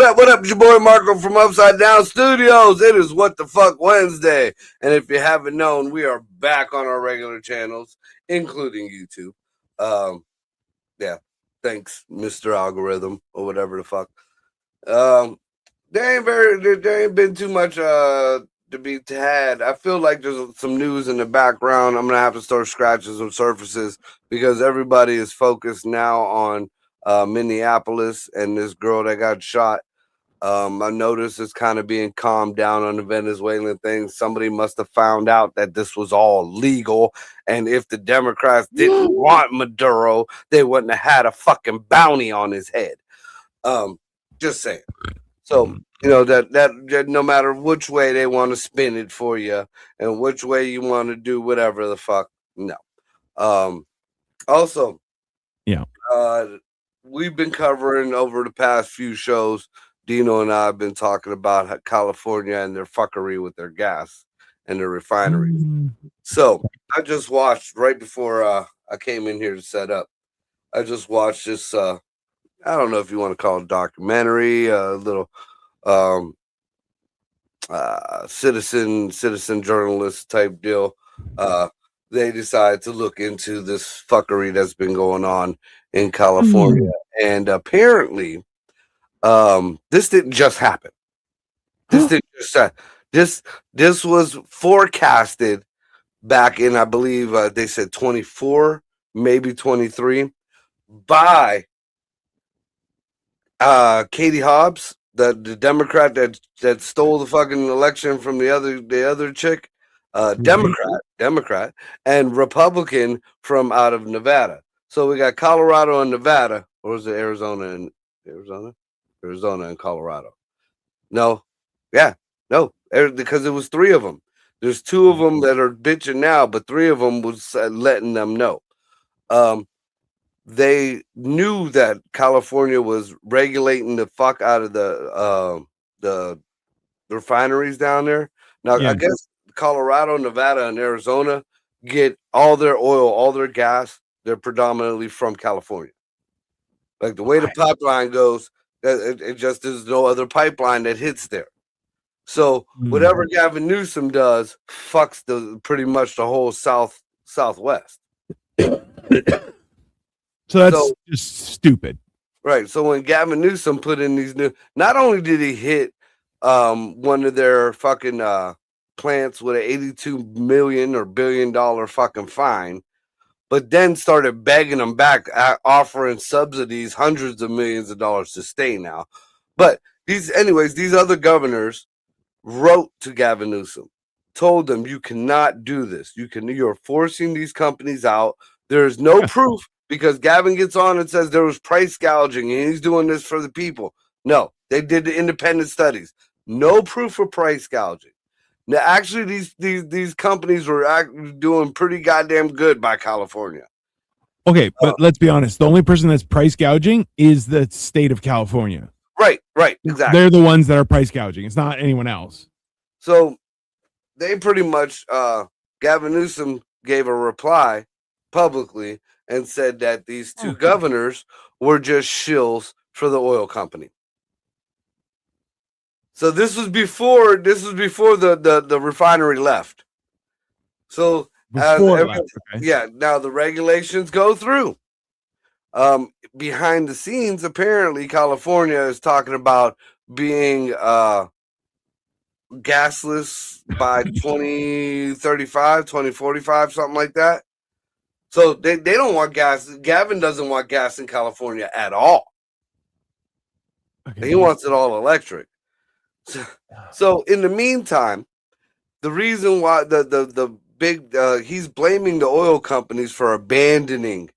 What up? What up? It's your boy Marco from Upside Down Studios. It is What the Fuck Wednesday. And if you haven't known, we are back on our regular channels, including YouTube. Yeah. Thanks, Mr. Algorithm, or whatever the fuck. There ain't been too much to be had. I feel like there's some news in the background. I'm gonna have to start scratching some surfaces because everybody is focused now on Minneapolis and this girl that got shot. I noticed it's kind of being calmed down on the Venezuelan thing. Somebody must have found out that this was all legal. And if the Democrats didn't want Maduro, they wouldn't have had a fucking bounty on his head. Just saying. So, you know, that no matter which way they want to spin it for you and which way you want to do whatever the fuck, no. Also, yeah, we've been covering over the past few shows. Dino and I have been talking about California and their fuckery with their gas and their refineries. So I just watched right before I came in here to set up. I just watched this. I don't know if you want to call it a documentary, a little citizen journalist type deal. They decided to look into this fuckery that's been going on in California, and apparently. This didn't just happen. This didn't just this was forecasted back in, I believe they said 24, maybe 23, by Katie Hobbs, the Democrat that stole the fucking election from the other chick, Democrat, and Republican from out of Nevada. So we got Colorado and Nevada, or is it Arizona and Arizona? Arizona and Colorado. No, because it was three of them. There's two of them that are bitching now, but three of them was letting them know. They knew that California was regulating the fuck out of the refineries down there. Now, I guess Colorado, Nevada, and Arizona get all their oil, all their gas. They're predominantly from California. Like the way the pipeline goes, it just there's no other pipeline that hits there. So whatever Gavin Newsom does fucks pretty much the whole southwest. So that's just stupid. Right. So when Gavin Newsom put in these new, not only did he hit one of their fucking plants with an $82 million or $1 billion fucking fine, but then started begging them back, offering subsidies, hundreds of millions of dollars to stay now. But these other governors wrote to Gavin Newsom, told them, you cannot do this. You're forcing these companies out. There's no proof because Gavin gets on and says there was price gouging and he's doing this for the people. No, they did the independent studies. No proof of price gouging. Now, actually, these companies were doing pretty goddamn good by California. Okay, but let's be honest. The only person that's price gouging is the state of California. Right, exactly. They're the ones that are price gouging. It's not anyone else. So they pretty much, Gavin Newsom gave a reply publicly and said that these two governors were just shills for the oil company. So this was before the refinery left. So now the regulations go through. Behind the scenes, apparently California is talking about being gasless by 2035, 2045, something like that. So they don't want gas. Gavin doesn't want gas in California at all. Okay. He wants it all electric. So in the meantime, the reason why the big he's blaming the oil companies for abandoning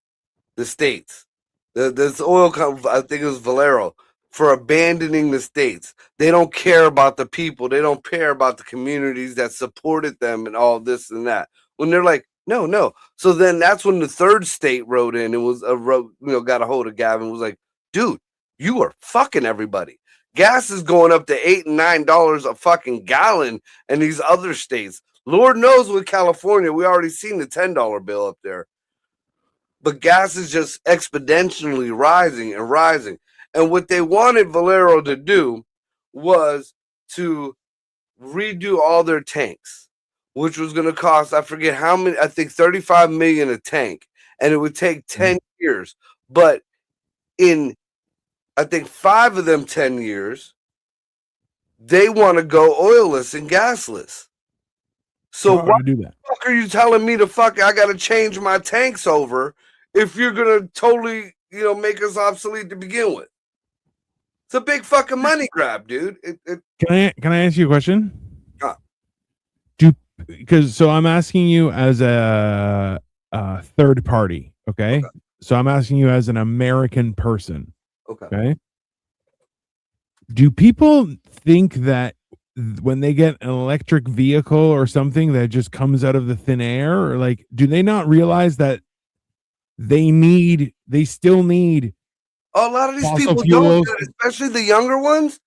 the states. This oil company, I think it was Valero, for abandoning the states. They don't care about the people. They don't care about the communities that supported them and all this and that. When they're like, no. So then that's when the third state wrote in and was got a hold of Gavin, was like, dude, you are fucking everybody. Gas is going up to $8 and $9 a fucking gallon in these other states. Lord knows with California, we already seen the $10 bill up there. But gas is just exponentially rising and rising. And what they wanted Valero to do was to redo all their tanks, which was going to cost, I forget how many, I think 35 million a tank, and it would take 10 years. But in, I think 5 of them 10 years, they want to go oilless and gasless. So why do that? the fuck are you telling me I got to change my tanks over if you're going to totally, make us obsolete to begin with? It's a big fucking money grab, dude. Can I ask you a question? So I'm asking you as a third party, okay? So I'm asking you as an American person, okay? Do people think that when they get an electric vehicle or something that just comes out of the thin air, or like, do they not realize that they still need a lot of these people don't, especially the younger ones.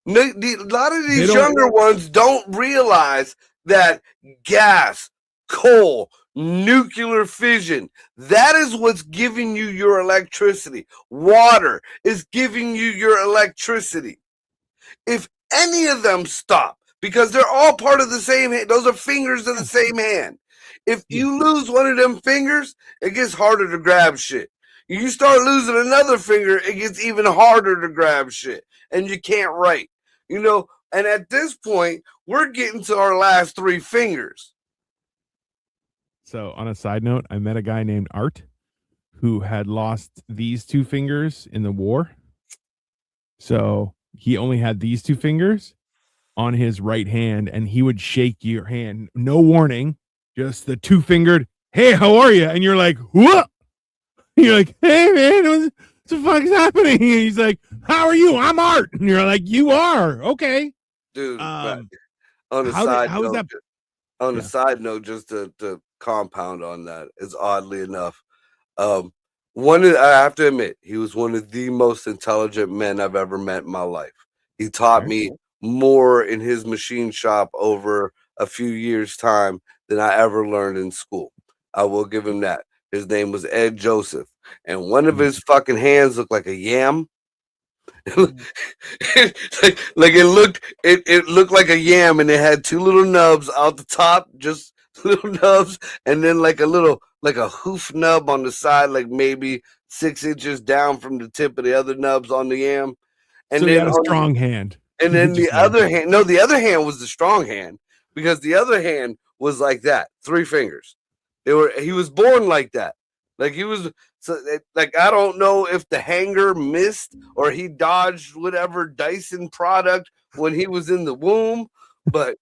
A lot of these younger ones don't realize that gas, coal, nuclear fission, that is what's giving you your electricity. Water is giving you your electricity. If any of them stop, because they're all part of the same hand, those are fingers of the same hand. If you lose one of them fingers, it gets harder to grab shit. You start losing another finger, it gets even harder to grab shit, and you can't write. And at this point, we're getting to our last 3 fingers. So, on a side note, I met a guy named Art who had lost these 2 fingers in the war. So, he only had these 2 fingers on his right hand, and he would shake your hand, no warning, just the 2-fingered, "Hey, how are you?" And you're like, "What?" You're like, "Hey, man, what the fuck is happening?" And he's like, "How are you? I'm Art." And you're like, "You are? Okay." Dude, on the side note, just to compound on that, is oddly enough, I have to admit, he was one of the most intelligent men I've ever met in my life. He taught me more in his machine shop over a few years' time than I ever learned in school. I will give him that. His name was Ed Joseph, and one of his fucking hands looked like a yam. It looked like a yam, and it had 2 little nubs out the top, just little nubs, and then like a hoof nub on the side, like maybe 6 inches down from the tip of the other nubs on the yam. And so then he had a strong hand. And then the other hand was the strong hand, because the other hand was like that, 3 fingers. He was born like that. Like he was, like, I don't know if the hanger missed or he dodged whatever Dyson product when he was in the womb, but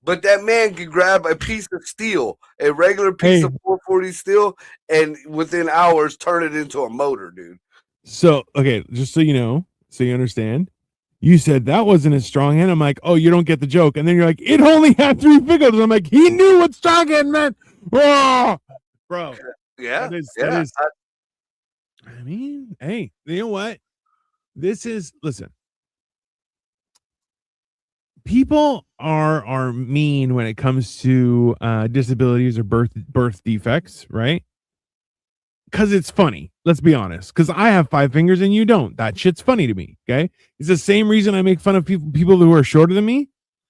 that man could grab a piece of steel, a regular piece of 440 steel, and within hours turn it into a motor, dude. So, okay, just so you know, so you understand, you said that wasn't a strong hand. I'm like, oh, you don't get the joke. And then you're like, it only had 3 fingers. I'm like, he knew what strong hand meant. Oh, bro. Yeah. That is, I mean, hey, you know what? Listen. People are mean when it comes to disabilities or birth defects, right? Because it's funny. Let's be honest. Because I have 5 fingers and you don't. That shit's funny to me. Okay, it's the same reason I make fun of people who are shorter than me,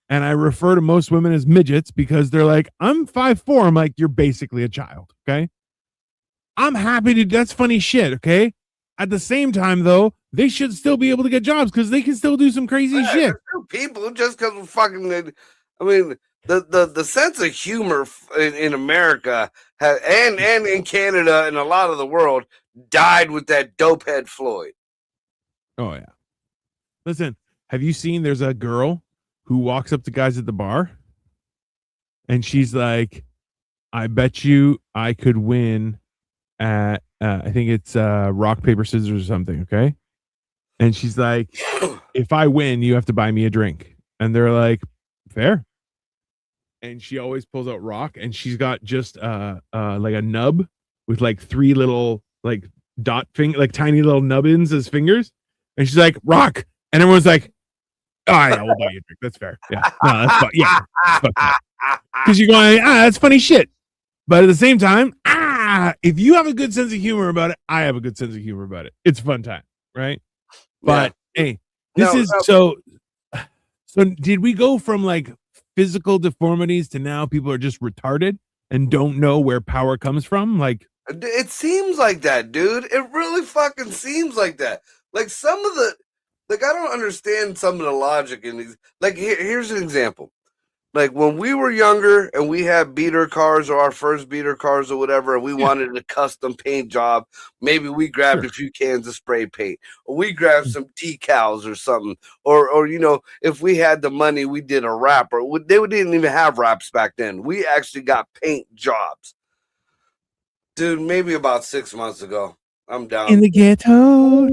and I refer to most women as midgets because they're like, I'm 5'4". I'm like, you're basically a child. Okay, I'm happy to. That's funny shit. Okay. At the same time, though, they should still be able to get jobs because they can still do some crazy shit. People just because of fucking. I mean, the sense of humor in America and in Canada and a lot of the world died with that dopehead Floyd. Oh yeah. Listen, have you seen? There's a girl who walks up to guys at the bar, and she's like, "I bet you I could win at I think it's rock paper scissors or something." Okay, and she's like, "If I win, you have to buy me a drink." And they're like, "Fair." And she always pulls out rock, and she's got just like a nub with like 3 little like dot finger, like tiny little nubbins as fingers. And she's like, "Rock," and everyone's like, "Oh yeah, we'll buy you a drink. That's fair. Yeah, no, that's fun. Yeah, because you're going, that's funny shit." But at the same time, if you have a good sense of humor about it, I have a good sense of humor about it. It's a fun time, right? But hey, this is so. So did we go from like physical deformities to now people are just retarded and don't know where power comes from? Like, it seems like that, dude. It really fucking seems like that. Like some of the, like I don't understand some of the logic in these. Like here's an example. Like when we were younger and we had beater cars or our first beater cars or whatever, and we wanted a custom paint job, maybe we grabbed a few cans of spray paint, or we grabbed some decals or something, or you know, if we had the money, we did a wrap. Or they didn't even have wraps back then. We actually got paint jobs, dude. Maybe about 6 months ago, I'm down in the ghetto.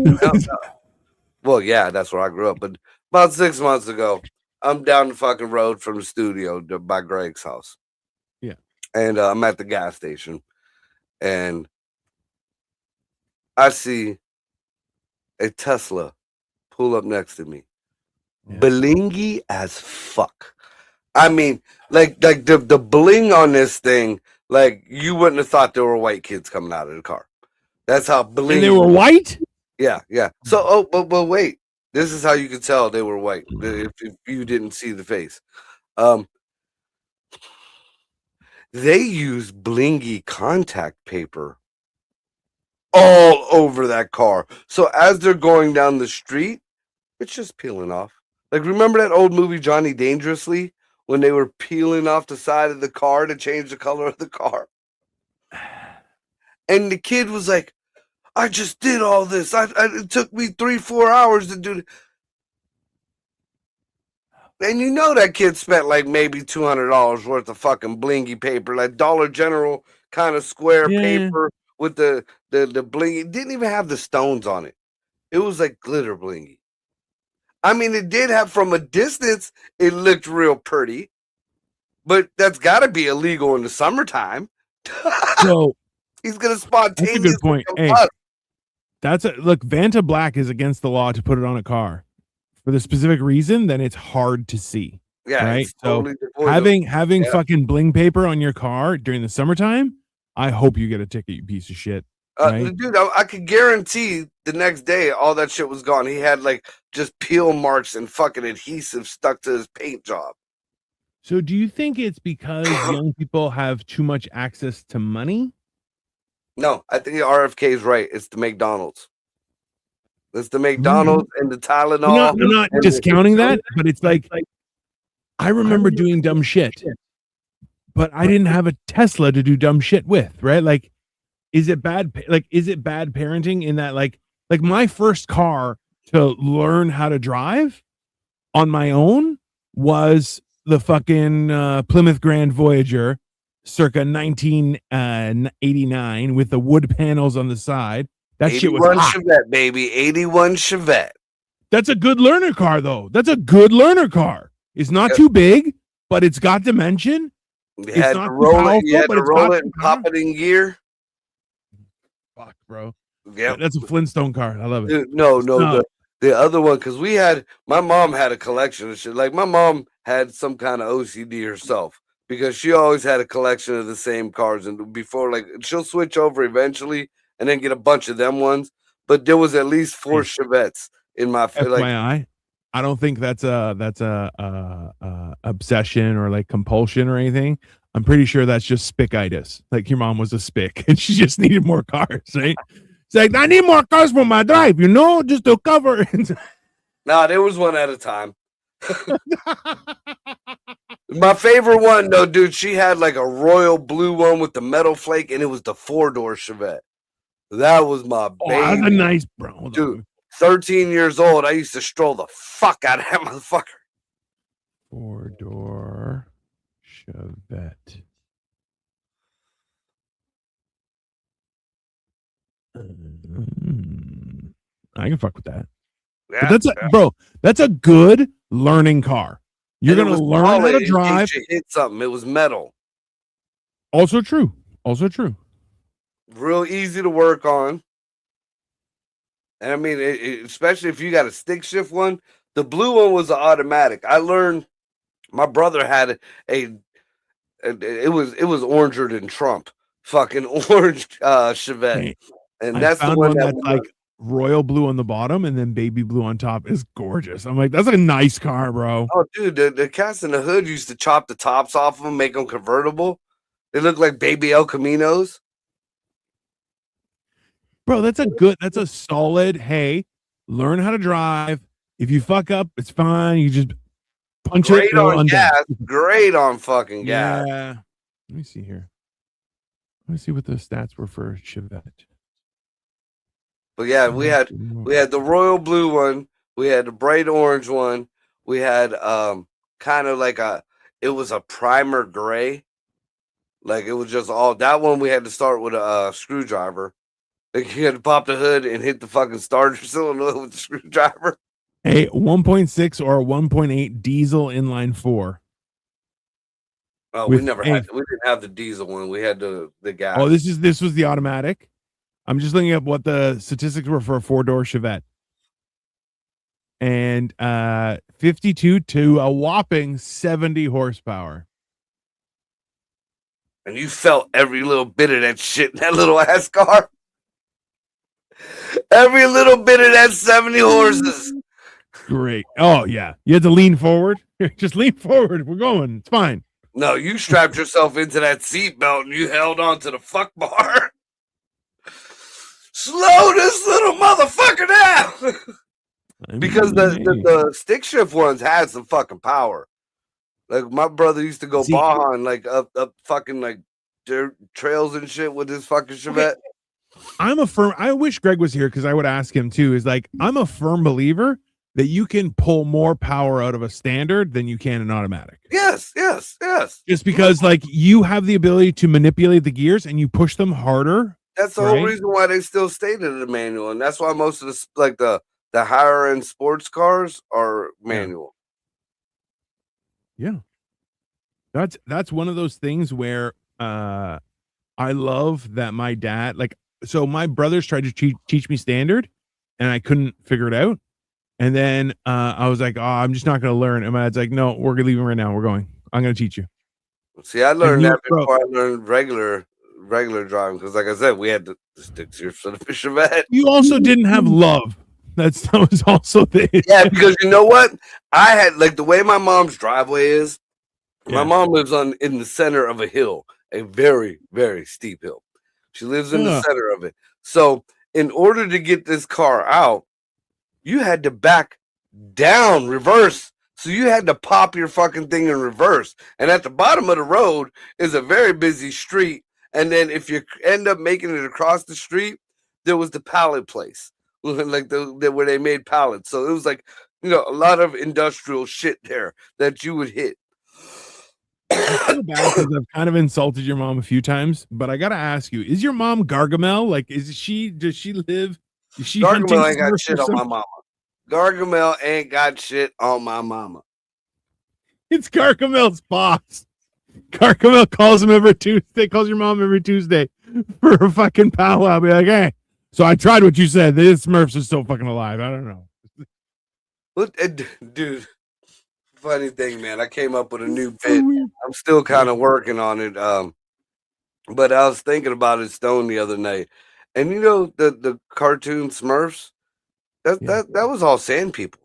Well, yeah, that's where I grew up, but about 6 months ago, I'm down the fucking road from the studio by Greg's house. Yeah. And I'm at the gas station and I see a Tesla pull up next to me. Yeah. Blingy as fuck. I mean, like the bling on this thing, like you wouldn't have thought there were white kids coming out of the car. That's how blingy. And they were white? Yeah, yeah. So, but wait. This is how you could tell they were white if you didn't see the face. They use blingy contact paper all over that car. So as they're going down the street, it's just peeling off. Like, remember that old movie Johnny Dangerously when they were peeling off the side of the car to change the color of the car? And the kid was like, I just did all this. It took me 3-4 hours to do it. And you know that kid spent like maybe $200 worth of fucking blingy paper, like Dollar General kind of square paper with the blingy. It didn't even have the stones on it. It was like glitter blingy. I mean, it did have from a distance, it looked real pretty, but that's got to be illegal in the summertime. So he's gonna spontaneously. That's a good point. Hey, look. Vanta Black is against the law to put it on a car. For the specific reason, then it's hard to see. Yeah, right. So totally having fucking bling paper on your car during the summertime, I hope you get a ticket, you piece of shit. Right? Dude, I could guarantee the next day all that shit was gone. He had like just peel marks and fucking adhesive stuck to his paint job. So do you think it's because young people have too much access to money? No, I think RFK is right. It's the McDonald's. It's the McDonald's and the Tylenol. I'm not discounting that, but it's like I remember doing dumb shit, but I didn't have a Tesla to do dumb shit with, right? Like, is it bad? Like, is it bad parenting in that, like my first car to learn how to drive on my own was the fucking Plymouth Grand Voyager, circa 1989, with the wood panels on the side. That shit was hot. Chevette, baby. 81 Chevette. That's a good learner car, though. That's a good learner car. It's not too big, but it's got dimension. You had to roll it, and pop it in gear. Fuck, bro. Yeah, that's a Flintstone car. I love it. Dude, no. The other one, because my mom had a collection of shit. Like, my mom had some kind of OCD herself because she always had a collection of the same cars. And before, like, she'll switch over eventually and then get a bunch of them ones. But there was at least 4 Chevettes in my FYI, I don't think that's a obsession or like compulsion or anything. I'm pretty sure that's just spicitis. Like, your mom was a spick and she just needed more cars, right? It's like, I need more cars for my drive, just to cover. Nah, there was one at a time. My favorite one, though, dude, she had like a royal blue one with the metal flake, and it was the 4-door Chevette. That was my baby. That's a nice, bro. Dude, 13 years old, I used to stroll the fuck out of that motherfucker. 4-door Chevette. I can fuck with that. Yeah, but that's a good learning car. You're gonna learn how to drive. You hit something. It was metal. Also true. Real easy to work on. And I mean, especially if you got a stick shift one. The blue one was an automatic. I learned. My brother had it was oranger than Trump. fucking orange Chevette, Hey, and I that's the found one one that that's like royal blue on the bottom and then baby blue on top. Is gorgeous. I'm like, that's a nice car, bro. Oh, dude, the cats in the hood used to chop the tops off of them, make them convertible. They look like baby El Caminos. Bro, that's a solid, hey, learn how to drive. If you fuck up, it's fine. You just punch it, Great it'll on undo. gas. Great on fucking gas. Yeah. Let me see here. Let me see what the stats were for Chevette. But yeah, we had the royal blue one. We had the bright orange one. We had kind of like it was a primer gray. Like it was just all that one. We had to start with a screwdriver. Like you had to pop the hood and hit the fucking starter cylinder with the screwdriver. Hey, 1.6 or a 1.8 diesel inline four. Oh, we never had. We didn't have the diesel one. We had the gas. Oh, this was the automatic. I'm just looking up what the statistics were for a 4-door Chevette. And 52 to a whopping 70 horsepower. And you felt every little bit of that shit in that little ass car. Every little bit of that 70 horses. Great. Oh, yeah. You had to lean forward. Just lean forward. We're going. It's fine. No, you strapped yourself into that seatbelt and you held on to the fuck bar. Slow this little motherfucker down. Because the stick shift ones had some fucking power. Like my brother used to go Baja like up fucking like dirt trails and shit with his fucking Chevette. Okay. I wish Greg was here because I would ask him too. Is like I'm a firm believer that you can pull more power out of a standard than you can an automatic. Yes. Just because like you have the ability to manipulate the gears and you push them harder. That's the whole reason why they still stayed in the manual, and that's why most of the higher end sports cars are manual. Yeah. That's one of those things where I love that my dad so my brothers tried to teach me standard and I couldn't figure it out. And then I was like, oh, I'm just not going to learn. And my dad's like, no, we're leaving right now. We're going. I'm going to teach you. See, I learned that before I learned regular driving because, like I said, we had the stick shift for the Chevette. You also didn't have love. That was also the yeah, because you know what? I had like the way my mom's driveway is. My mom lives in the center of a hill, a very, very steep hill. She lives in the center of it. So in order to get this car out, you had to back down, reverse. So you had to pop your fucking thing in reverse. And at the bottom of the road is a very busy street. And then if you end up making it across the street, there was the pallet place, like where they made pallets. So it was like, a lot of industrial shit there that you would hit. I feel bad because I've kind of insulted your mom a few times, but I gotta ask you: is your mom Gargamel? Like, does she live? Is she Gargamel ain't got shit on my mama. Gargamel ain't got shit on my mama. It's Gargamel's boss. Gargamel calls him every Tuesday. Calls your mom every Tuesday for a fucking powwow. I'll be like, hey, so I tried what you said. The Smurfs are still fucking alive. I don't know. Dude. Funny thing, man. I came up with a new bit. I'm still kind of working on it. But I was thinking about it Stone the other night. And the cartoon Smurfs, that was all sand people.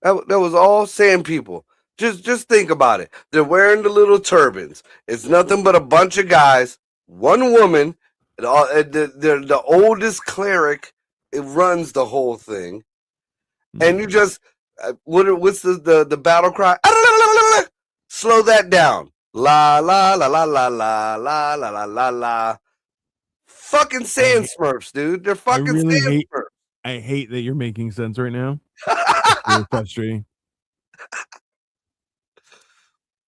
That was all sand people. Just think about it. They're wearing the little turbans. It's nothing but a bunch of guys, one woman, the oldest cleric. It runs the whole thing. And you just what's the battle cry? Slow that down. La la la la la la la la la la la. Fucking sand Smurfs, dude. They're fucking sand Smurfs. I hate that you're making sense right now. It's frustrating.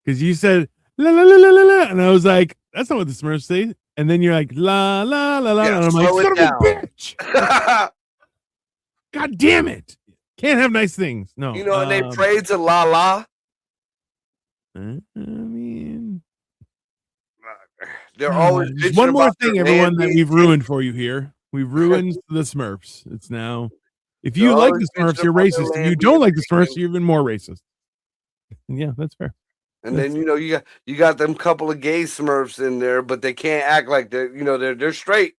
Because you said la la la la la la, and I was like, that's not what the Smurfs say. And then you're like la la la la, and I'm like, son of a bitch. God damn it. Can't have nice things. No. And they pray to La La. I mean, they're always one more thing, everyone, that we've ruined for you here. We've ruined the Smurfs. It's now, if you like the Smurfs, you're racist. If you don't like the Smurfs, you're even more racist. And yeah, that's fair. And then you got them couple of gay Smurfs in there, but they can't act like they're straight.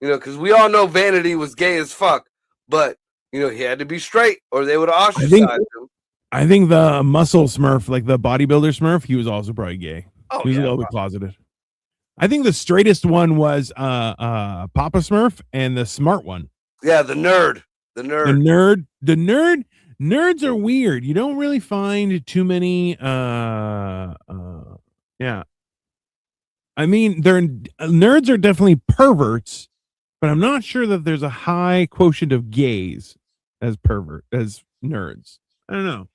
Because we all know Vanity was gay as fuck, but he had to be straight or they would have I think ostracized him. I think the muscle Smurf, like the bodybuilder Smurf, he was also probably gay. Oh, He was a little bit closeted. I think the straightest one was Papa Smurf, and the smart one. Yeah, the nerd. Nerds are weird. You don't really find too many yeah. I mean, nerds are definitely perverts, but I'm not sure that there's a high quotient of gays as nerds. I don't know.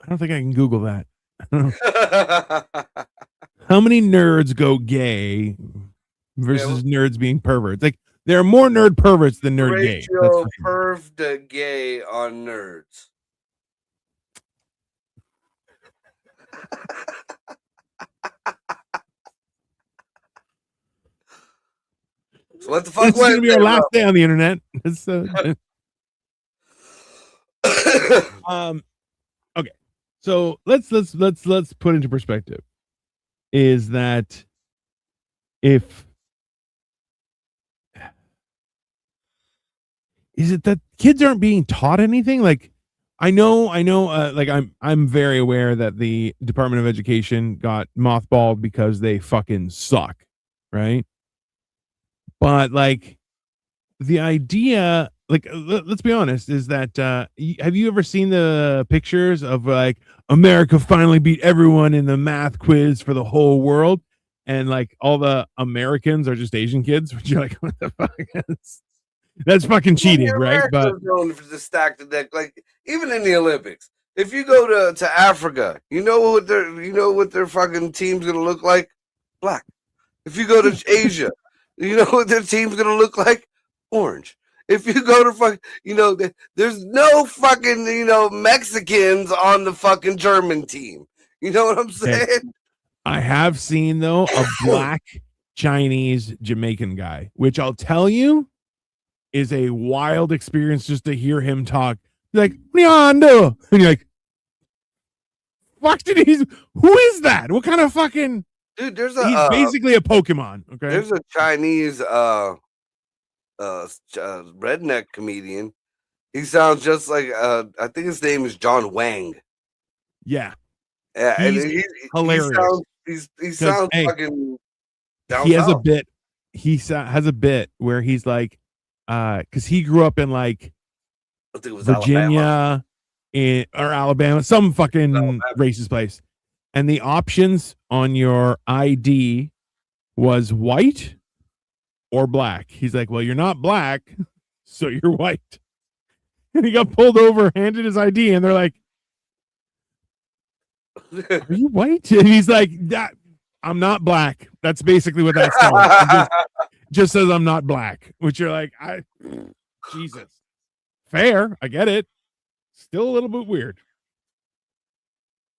I don't think I can Google that. How many nerds go gay versus nerds being perverts? Like, there are more nerd perverts than nerd gays. Ratio perv to gay on nerds. So what the fuck was going to be our last day on the internet. Okay. So let's put into perspective. Is that is it that kids aren't being taught anything? Like, I know, like I'm very aware that the Department of Education got mothballed because they fucking suck, right? But like the idea, like, let's be honest, is that have you ever seen the pictures of like America finally beat everyone in the math quiz for the whole world, and like all the Americans are just Asian kids, which you're like, what the fuck is? That's fucking cheating, right? But known for the stack the deck, like even in the Olympics. If you go to Africa, you know what their fucking team's gonna look like? Black. If you go to Asia, you know what their team's gonna look like? Orange. If you go to there's no fucking Mexicans on the fucking German team. You know what I'm saying? Okay. I have seen though a black Chinese Jamaican guy, which I'll tell you is a wild experience just to hear him talk. Like, Leondo, and you're like, fuck did who is that? What kind of fucking dude? He's basically a Pokemon. Okay, there's a Chinese redneck comedian. He sounds just like I think his name is John Wang. Yeah, he's hilarious. He sounds fucking. He has a bit. He has a bit where he's like, because he grew up in like Virginia or Alabama, some fucking racist place, and the options on your ID was white or black. He's like, well, you're not black, so you're white. And he got pulled over, handed his ID, and they're like, are you white? And he's like, I'm not black. That's basically what that's telling. Just says I'm not black, which you're like, Jesus. Fair, I get it. Still a little bit weird.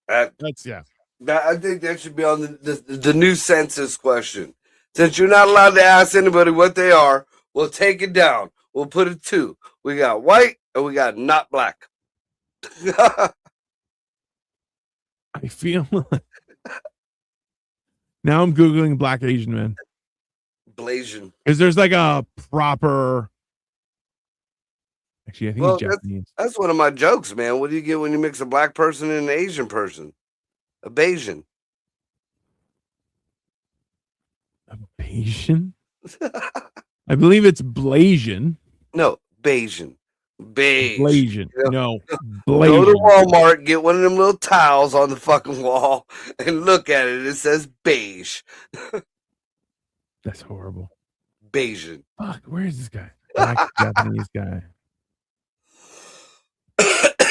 That's yeah. I think that should be on the new census question. Since you're not allowed to ask anybody what they are, we'll take it down. We'll put it 2. We got white and we got not black. I feel now I'm Googling black Asian men. Blasian. Because there's like a proper. Actually, I think he's Japanese. That's one of my jokes, man. What do you get when you mix a black person and an Asian person? A Bayesian. A Bayesian? I believe it's Blasian. No, Bayesian. Blasian. No. Blasian. Go to Walmart, get one of them little tiles on the fucking wall, and look at it. It says beige. That's horrible. Bayesian. Fuck, where is this guy? Black Japanese guy.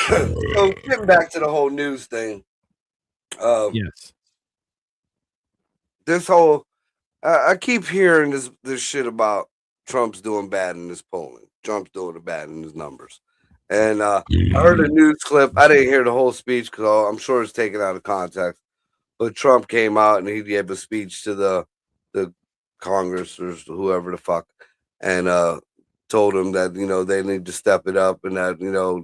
So getting back to the whole news thing. Yes. This whole I keep hearing this shit about Trump's doing bad in his polling. Trump's doing bad in his numbers. And I heard a news clip. I didn't hear the whole speech because I'm sure it's taken out of context. But Trump came out and he gave a speech to the Congress or whoever the fuck, and told them that they need to step it up and that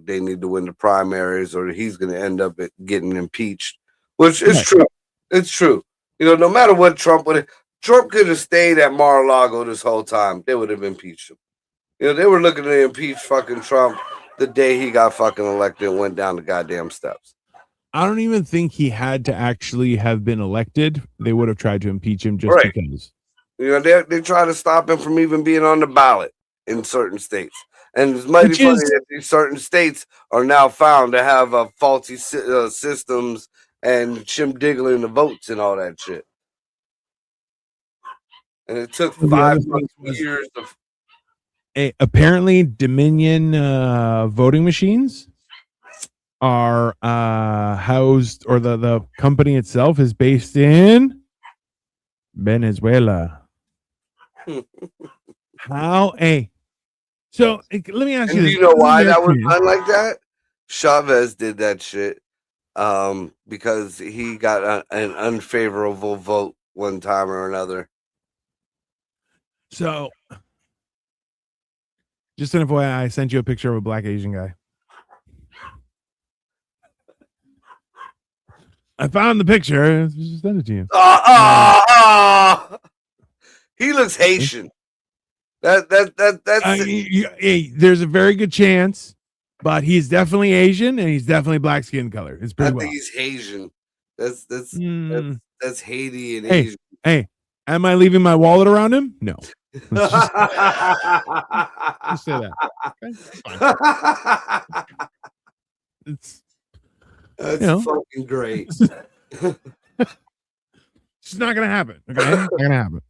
they need to win the primaries or he's going to end up getting impeached which is Right. true. It's true. You know, no matter what Trump could have stayed at Mar-a-Lago this whole time. They would have impeached him. You know, they were looking to impeach fucking Trump the day he got fucking elected and went down the goddamn steps. I don't even think he had to actually have been elected. They would have tried to impeach him just Right. because. You know, they try to stop him from even being on the ballot in certain states. And it's mighty Which funny is- that these certain states are now found to have faulty systems and shimdiggling the votes and all that shit. And it took The 5 other thing was- years of Apparently, Dominion voting machines are housed, or the company itself is based in Venezuela. How? Hey, so let me ask And you do this. you know why that was American- done like that? Chavez did that shit because he got an unfavorable vote one time or another. So, just an FYI, I sent you a picture of a black Asian guy. I found the picture. Just send it to you. He looks Haitian. That's There's a very good chance, but he's definitely Asian and he's definitely black skin color. It's I pretty think well. he's Haitian. That's Mm, Haiti and Hey. Asian. hey, am I leaving my wallet around him? No. Let's just say that. Okay? It's That's You know. fucking great. it's not gonna happen. Okay, it's not gonna happen.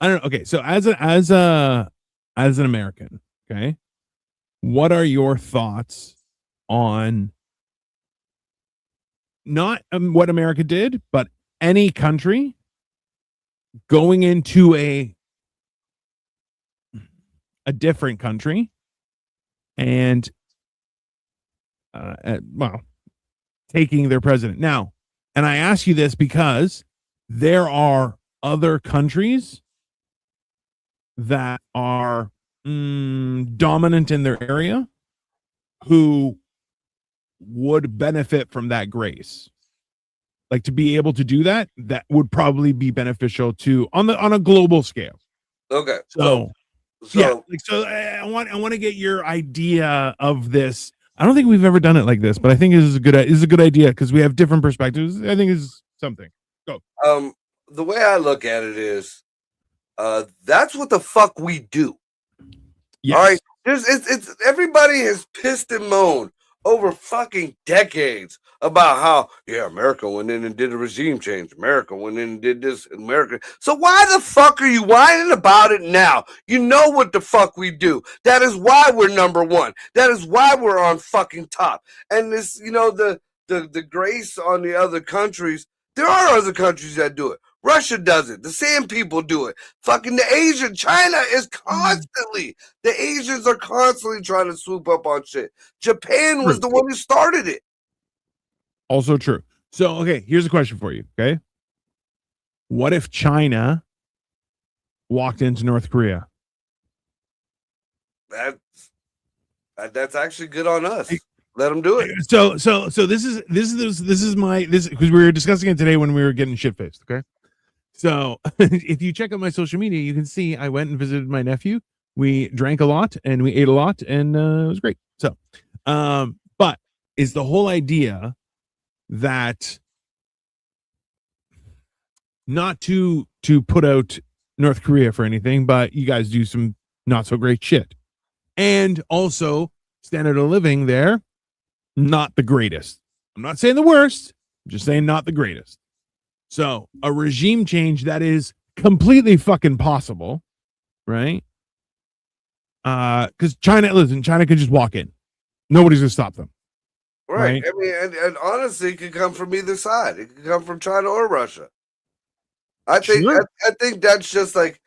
I don't know. Okay, so as an American, okay, what are your thoughts on not what America did, but any country going into a different country and well, taking their president now? And I ask you this because there are other countries that are dominant in their area who would benefit from that grace. Like, to be able to do that, that would probably be beneficial to on a global scale. Okay. So So I want to get your idea of this. I don't think we've ever done it like this, but I think this is a good idea because we have different perspectives. I think it's something. the way I look at it is that's what the fuck we do. Yes. All right. It's everybody has pissed and moaned over fucking decades about how America went in and did a regime change. America went in and did this. America. So why the fuck are you whining about it now? You know what the fuck we do. That is why we're number one. That is why we're on fucking top. And this, the grace on the other countries. There are other countries that do it. Russia does it. The same people do it. Fucking China is constantly. The Asians are constantly trying to swoop up on shit. Japan was the one who started it. Also true. So, okay, here's a question for you. Okay. What if China walked into North Korea? That's actually good on us. Let them do it. So this is because we were discussing it today when we were getting shit faced. Okay. So if you check out my social media, you can see I went and visited my nephew. We drank a lot and we ate a lot, and it was great. So, but is the whole idea that not to put out North Korea for anything, but you guys do some not so great shit, and also standard of living there, not the greatest. I'm not saying the worst. I'm just saying not the greatest. So a regime change that is completely fucking possible, right? Because China could just walk in. Nobody's gonna stop them. Right. Right. I mean, and honestly, it could come from either side. It could come from China or Russia. I think Sure. I think that's just like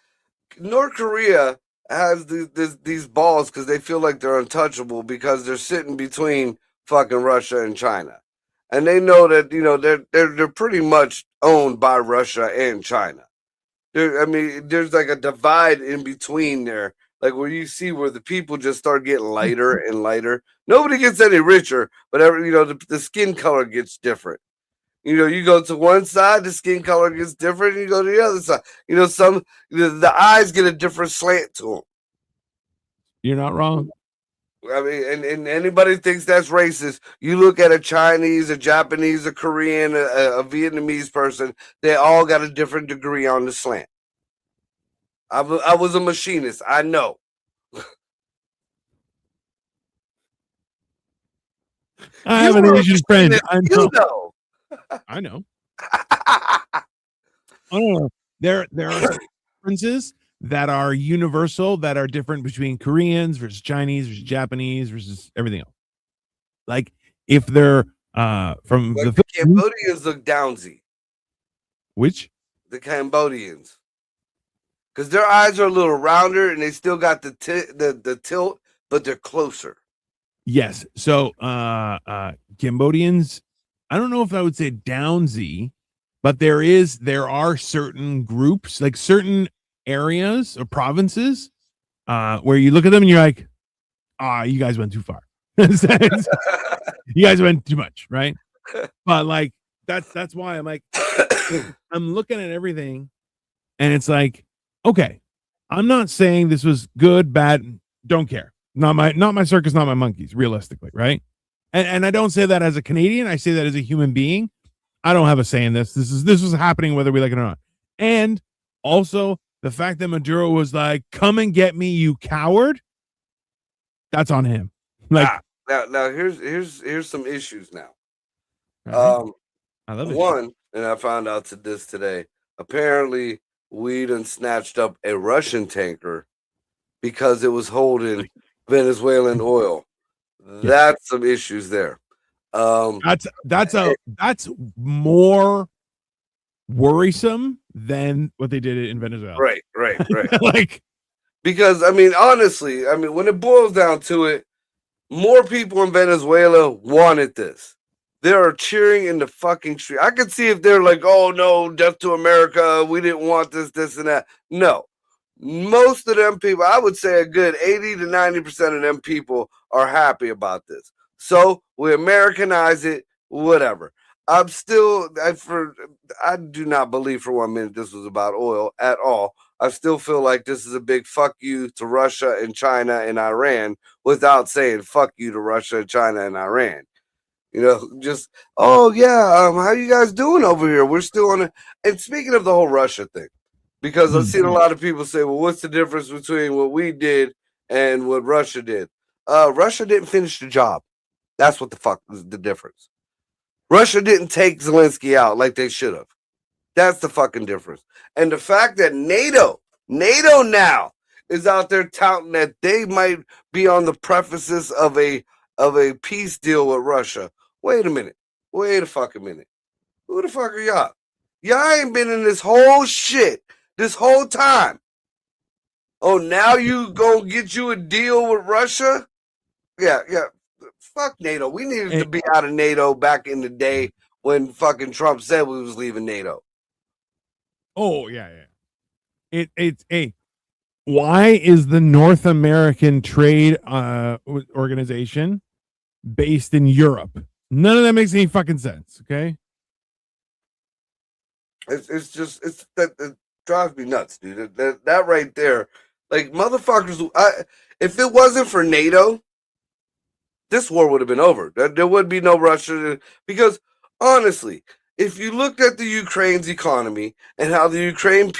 North Korea has these balls because they feel like they're untouchable because they're sitting between fucking Russia and China, and they know that they're pretty much owned by Russia and China. There's like a divide in between there like where you see where the people just start getting lighter and lighter. Nobody gets any richer, but the skin color gets different. You go to one side, the skin color gets different. And you go to the other side. The eyes get a different slant to them. You're not wrong. I mean, and anybody thinks that's racist. You look at a Chinese, a Japanese, a Korean, a Vietnamese person. They all got a different degree on the slant. I was a machinist. I know. I have an Asian friend. I know. You know. I know. Oh, there are differences that are universal, that are different between Koreans versus Chinese versus Japanese versus everything else. Like if they're from like the Cambodians look downsy. Which? The Cambodians. Because their eyes are a little rounder and they still got the tilt, but they're closer. Yes. So Cambodians, I don't know if I would say downsy, but there are certain groups, like certain areas or provinces, where you look at them and you're like, you guys went too far. You guys went too much, right? But like that's why I'm like, I'm looking at everything and it's like, okay, I'm not saying this was good, bad, don't care. Not my circus, not my monkeys, realistically, right? And I don't say that as a Canadian, I say that as a human being. I don't have a say in this. This was happening whether we like it or not. And also the fact that Maduro was like, "Come and get me, you coward." That's on him. Like now here's some issues now. I love it. One, and I found out this today. Apparently, we done snatched up a Russian tanker because it was holding Venezuelan oil. That's some issues there. That's more worrisome than what they did in Venezuela. Right. Like, because honestly, when it boils down to it, more people in Venezuela wanted this. They are cheering in the fucking street. I could see if they're like, "Oh no, death to America. We didn't want this, and that." No, most of them people, I would say a good 80 to 90% of them people are happy about this. So we Americanize it, whatever. I do not believe for 1 minute this was about oil at all. I still feel like this is a big fuck you to Russia and China and Iran without saying fuck you to Russia and China and Iran. Just, oh yeah, how you guys doing over here? We're still on it. And speaking of the whole Russia thing, because I've seen a lot of people say, well, what's the difference between what we did and what Russia did? Russia didn't finish the job. That's what the fuck is the difference. Russia didn't take Zelensky out like they should have. That's the fucking difference. And the fact that NATO now is out there touting that they might be on the prefaces of a peace deal with Russia. Wait a minute. Wait a fucking minute. Who the fuck are y'all? Y'all ain't been in this whole shit this whole time. Oh, now you gonna get you a deal with Russia? Yeah. Fuck NATO. We needed to be out of NATO back in the day when fucking Trump said we was leaving NATO. Oh, yeah. It's why is the North American Trade Organization based in Europe? None of that makes any fucking sense, okay? It's just that it drives me nuts, dude. That right there, like motherfuckers. If it wasn't for NATO, this war would have been over. There would be no Russia, because honestly, if you looked at the Ukraine's economy and how the Ukrainian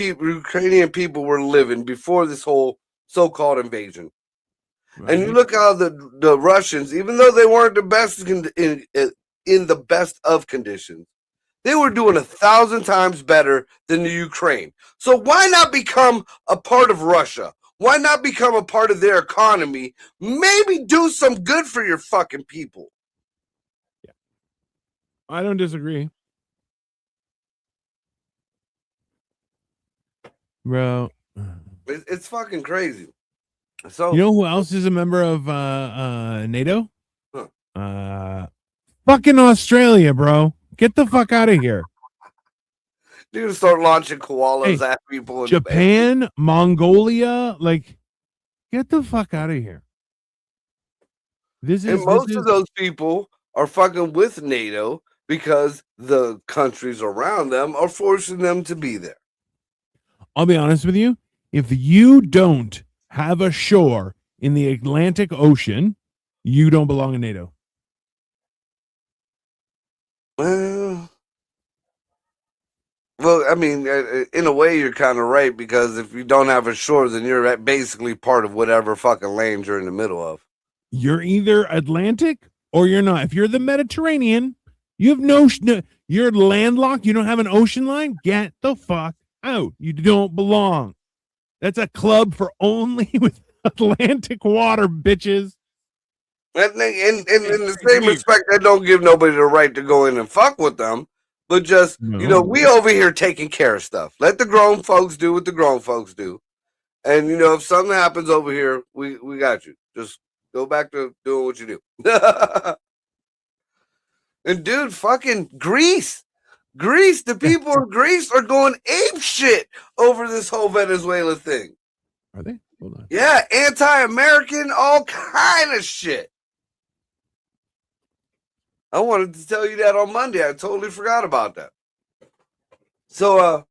people were living before this whole so-called invasion, right, and you look how the Russians, even though they weren't the best in the best of conditions, they were doing 1,000 times better than the Ukraine. So why not become a part of Russia? Why not become a part of their economy? Maybe do some good for your fucking people. Yeah. I don't disagree. Bro. It's fucking crazy. So you know who else is a member of NATO? Fucking Australia, bro. Get the fuck out of here. You're gonna start launching koalas at people. Japan, Mongolia, like Get the fuck out of here. And most of those people are fucking with NATO because the countries around them are forcing them to be there. I'll be honest with you. If you don't have a shore in the Atlantic Ocean, you don't belong in NATO. Well, I mean, in a way, you're kind of right, because if you don't have a shore, then you're basically part of whatever fucking land you're in the middle of. You're either Atlantic or you're not. If you're the Mediterranean, you have no, you're landlocked. You don't have an ocean line. Get the fuck out. You don't belong. That's a club for only with Atlantic water, bitches. And in the same respect, I don't give nobody the right to go in and fuck with them. But just, we over here taking care of stuff. Let the grown folks do what the grown folks do. And, if something happens over here, we got you. Just go back to doing what you do. And, dude, fucking Greece. The people in Greece are going ape shit over this whole Venezuela thing. Are they? Hold on. Yeah, anti-American, all kind of shit. I wanted to tell you that on Monday. I totally forgot about that. So,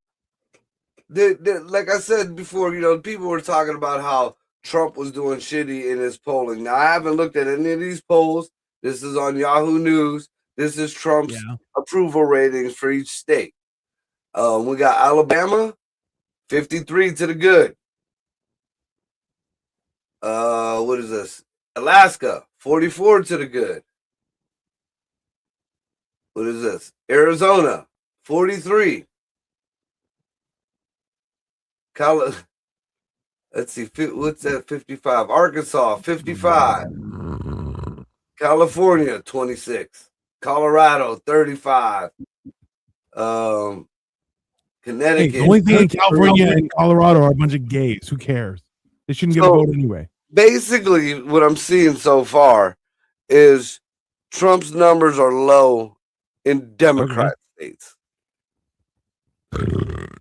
like I said before, people were talking about how Trump was doing shitty in his polling. Now, I haven't looked at any of these polls. This is on Yahoo News. This is Trump's approval ratings for each state. We got Alabama, 53 to the good. What is this? Alaska, 44 to the good. What is this? Arizona, 43. Let's see, what's that? 55. Arkansas, 55. California, 26. Colorado, 35. Connecticut. Hey, the only thing in California and Colorado are a bunch of gays. Who cares? They shouldn't get a vote anyway. Basically, what I'm seeing so far is Trump's numbers are low in Democrat states.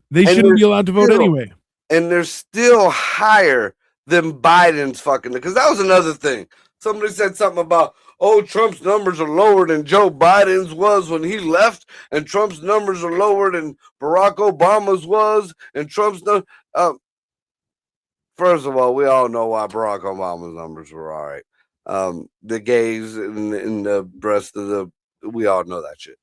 They shouldn't be allowed to vote anyway. And they're still higher than Biden's fucking, because that was another thing. Somebody said something about, Trump's numbers are lower than Joe Biden's was when he left, and Trump's numbers are lower than Barack Obama's was, and Trump's first of all, we all know why Barack Obama's numbers were all right. The gays and the rest of we all know that shit.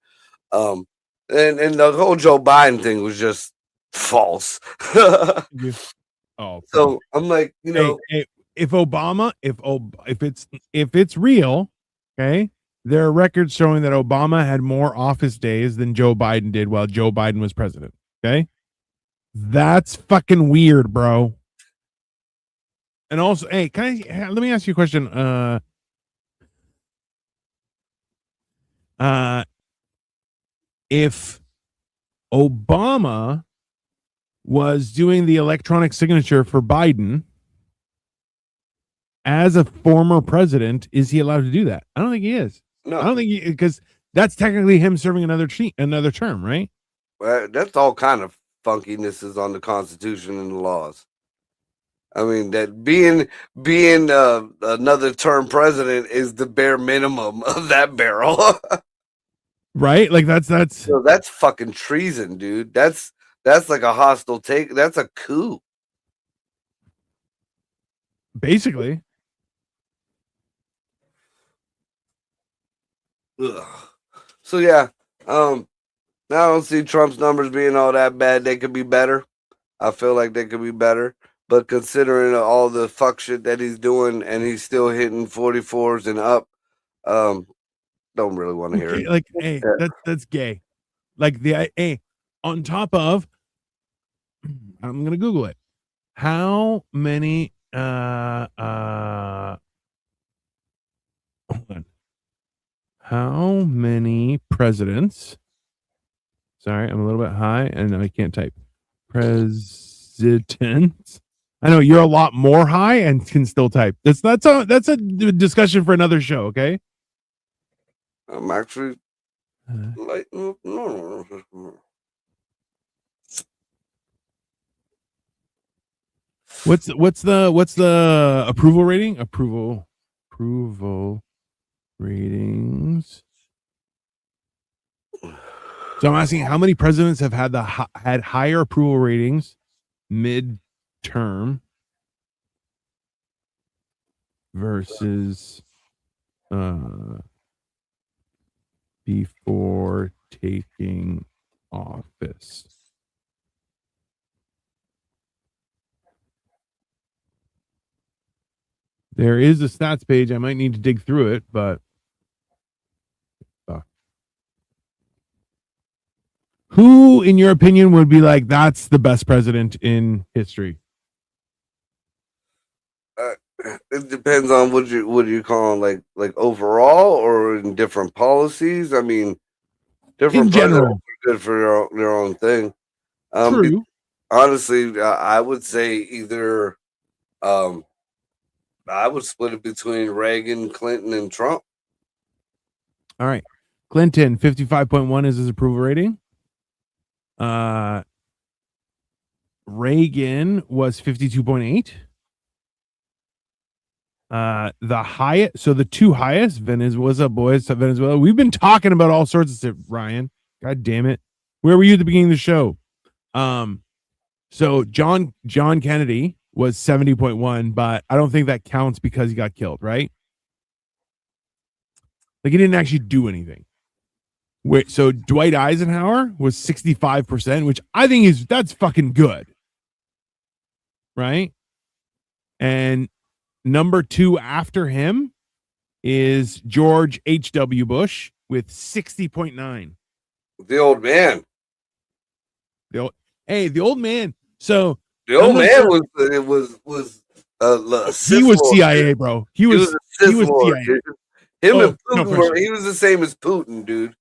And the whole Joe Biden thing was just false. So I'm like, if Obama, if it's real, okay, there are records showing that Obama had more office days than Joe Biden did while Joe Biden was president. Okay, that's fucking weird, bro. And also, hey, let me ask you a question. If Obama was doing the electronic signature for Biden as a former president, is he allowed to do that? I don't think he is. No, I don't think because that's technically him serving another term, right? Well, that's all kind of funkinesses on the Constitution and the laws. I mean, that being another term president is the bare minimum of that barrel. Right? Like that's fucking treason, dude. That's like a hostile take. That's a coup. Basically. Ugh. So yeah, I don't see Trump's numbers being all that bad. They could be better. I feel like they could be better. But considering all the fuck shit that he's doing, and he's still hitting 44s and up, don't really want to hear it. Like, hey, that's gay. Like on top of, I'm gonna Google it. How many hold on. How many presidents? Sorry, I'm a little bit high and I can't type. Presidents. I know you're a lot more high and can still type. That's a discussion for another show, okay? I'm actually lighting up. No. What's the approval rating? Approval ratings. So I'm asking how many presidents have had had higher approval ratings mid-term versus before taking office. There is a stats page. I might need to dig through it, but who, in your opinion, would be like that's the best president in history? It depends on what you call like overall or in different policies. I mean, different In general, are good for their own thing. True. Honestly, I would say either I would split it between Reagan, Clinton, and Trump. All right. Clinton, 55.1 is his approval rating. Reagan was 52.8. The highest, so the two highest, Venezuela, what's up, boys? Venezuela. We've been talking about all sorts of stuff, Ryan. God damn it. Where were you at the beginning of the show? So John Kennedy was 70.1, but I don't think that counts because he got killed, right? Like he didn't actually do anything. Wait, so Dwight Eisenhower was 65%, which I think that's fucking good. Right? And number 2 after him is George H.W. Bush with 60.9. The old man. The old man. So the old man was he was CIA, bro. He was CIA. Dude. Him and Putin he was the same as Putin, dude.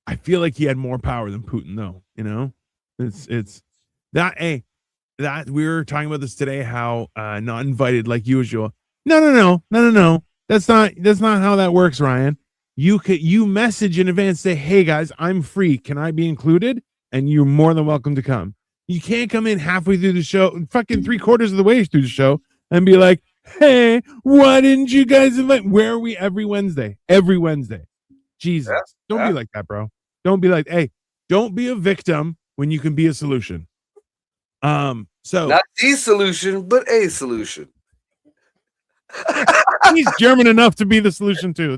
I feel like he had more power than Putin, though. You know, it's that. Hey, that we were talking about this today. How not invited like usual. No. That's not how that works, Ryan. You message in advance, say, hey guys, I'm free. Can I be included? And you're more than welcome to come. You can't come in halfway through the show, fucking 3/4 of the way through the show, and be like, hey, why didn't you guys invite? Where are we every Wednesday? Every Wednesday. Jesus. Don't be like that, bro. Don't be like, hey, don't be a victim when you can be a solution. So not the solution, but a solution. He's German enough to be the solution too.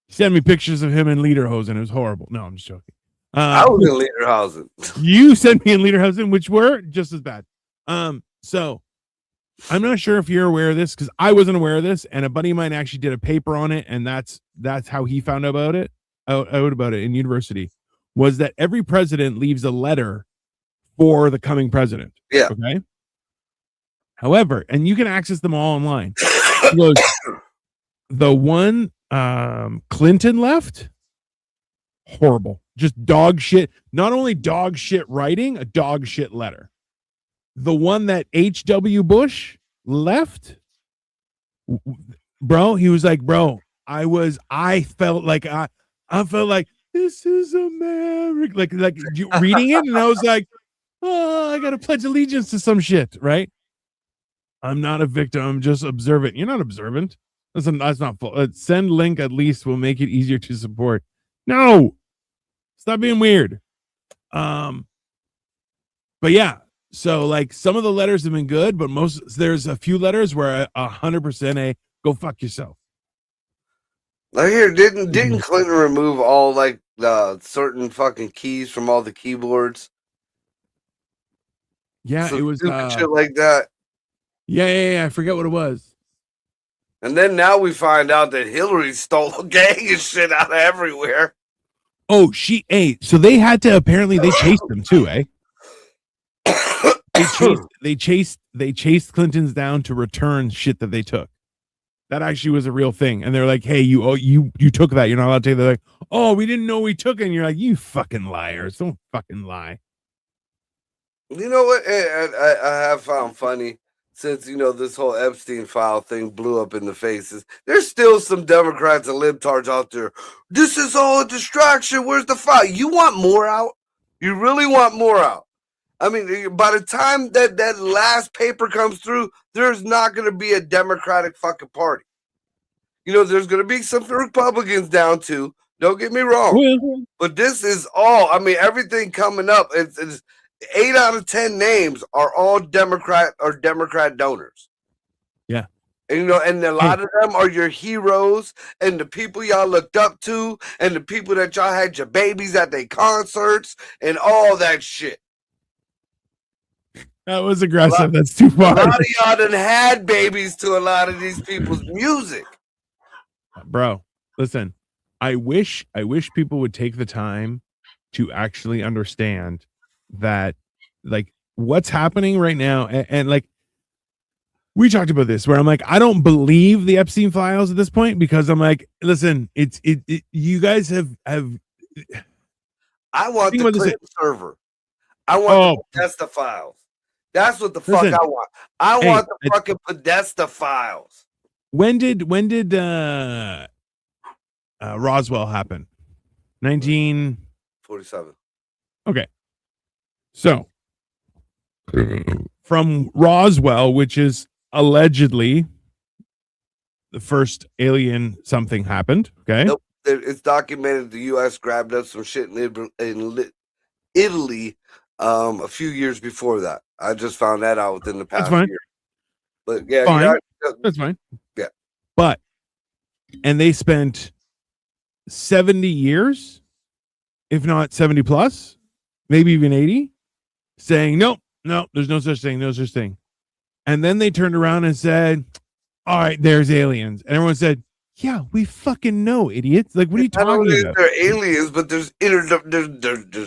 Send me pictures of him in Lederhosen. It was horrible. No, I'm just joking. I was in Lederhosen. You sent me in Lederhosen, which were just as bad. So I'm not sure if you're aware of this because I wasn't aware of this, and a buddy of mine actually did a paper on it, and that's how he found out about it in university. Was that every president leaves a letter for the coming president? Yeah. Okay. However, and you can access them all online. He goes, the one Clinton left, horrible, just dog shit. Not only dog shit writing, a dog shit letter. The one that H.W. Bush left, bro, he was like, bro, I felt like this is America. Like reading it, and I was like, oh, I gotta pledge allegiance to some shit, right? I'm not a victim, I'm just observant. You're not observant. That's not full. Send link at least will make it easier to support. No, stop being weird. But yeah. So like some of the letters have been good, but there's a few letters where 100% a go fuck yourself. Like here, didn't Clinton remove all like the certain fucking keys from all the keyboards? Yeah, so it was shit like that. Yeah, I forget what it was. And then now we find out that Hillary stole a gang of shit out of everywhere. Oh, so they had to apparently they chased them too, eh? They chased Clintons down to return shit that they took. That actually was a real thing. And they're like, hey, you took that. You're not allowed to take that. They're like, oh, we didn't know we took it. And you're like, you fucking liars. Don't fucking lie. You know what I have found funny? since this whole Epstein file thing blew up in the faces, there's still some Democrats and libtards out there. This is all a distraction. Where's the file? You want more out? You really want more out? I mean, by the time that last paper comes through, there's not going to be a Democratic fucking party. There's going to be some Republicans down too. Don't get me wrong. But this is all, everything coming up, it's 8 out of 10 names are all Democrat or Democrat donors. Yeah. And, and a lot of them are your heroes and the people y'all looked up to and the people that y'all had your babies at their concerts and all that shit. That was aggressive. That's too far. A lot of y'all done had babies to a lot of these people's music. Bro, listen, I wish people would take the time to actually understand that, like, what's happening right now. And like, we talked about this where I'm like, I don't believe the Epstein files at this point because I'm like, listen, you guys have. I want the Clinton server. I want the Podesta files. That's what the fuck I want. I want the fucking Podesta files. When did Roswell happen? 1947. Okay. So from Roswell, which is allegedly the first alien something happened. Okay. Nope. It's documented the U.S. grabbed up some shit in Italy a few years before that. I just found that out within the past year. But yeah, fine. That's fine. Yeah. But and they spent 70 years, if not 70 plus, maybe even 80, saying no, there's no such thing. And then they turned around and said, all right, there's aliens. And everyone said, yeah, we fucking know, idiots. Like, what are you talking about? They're aliens, but there's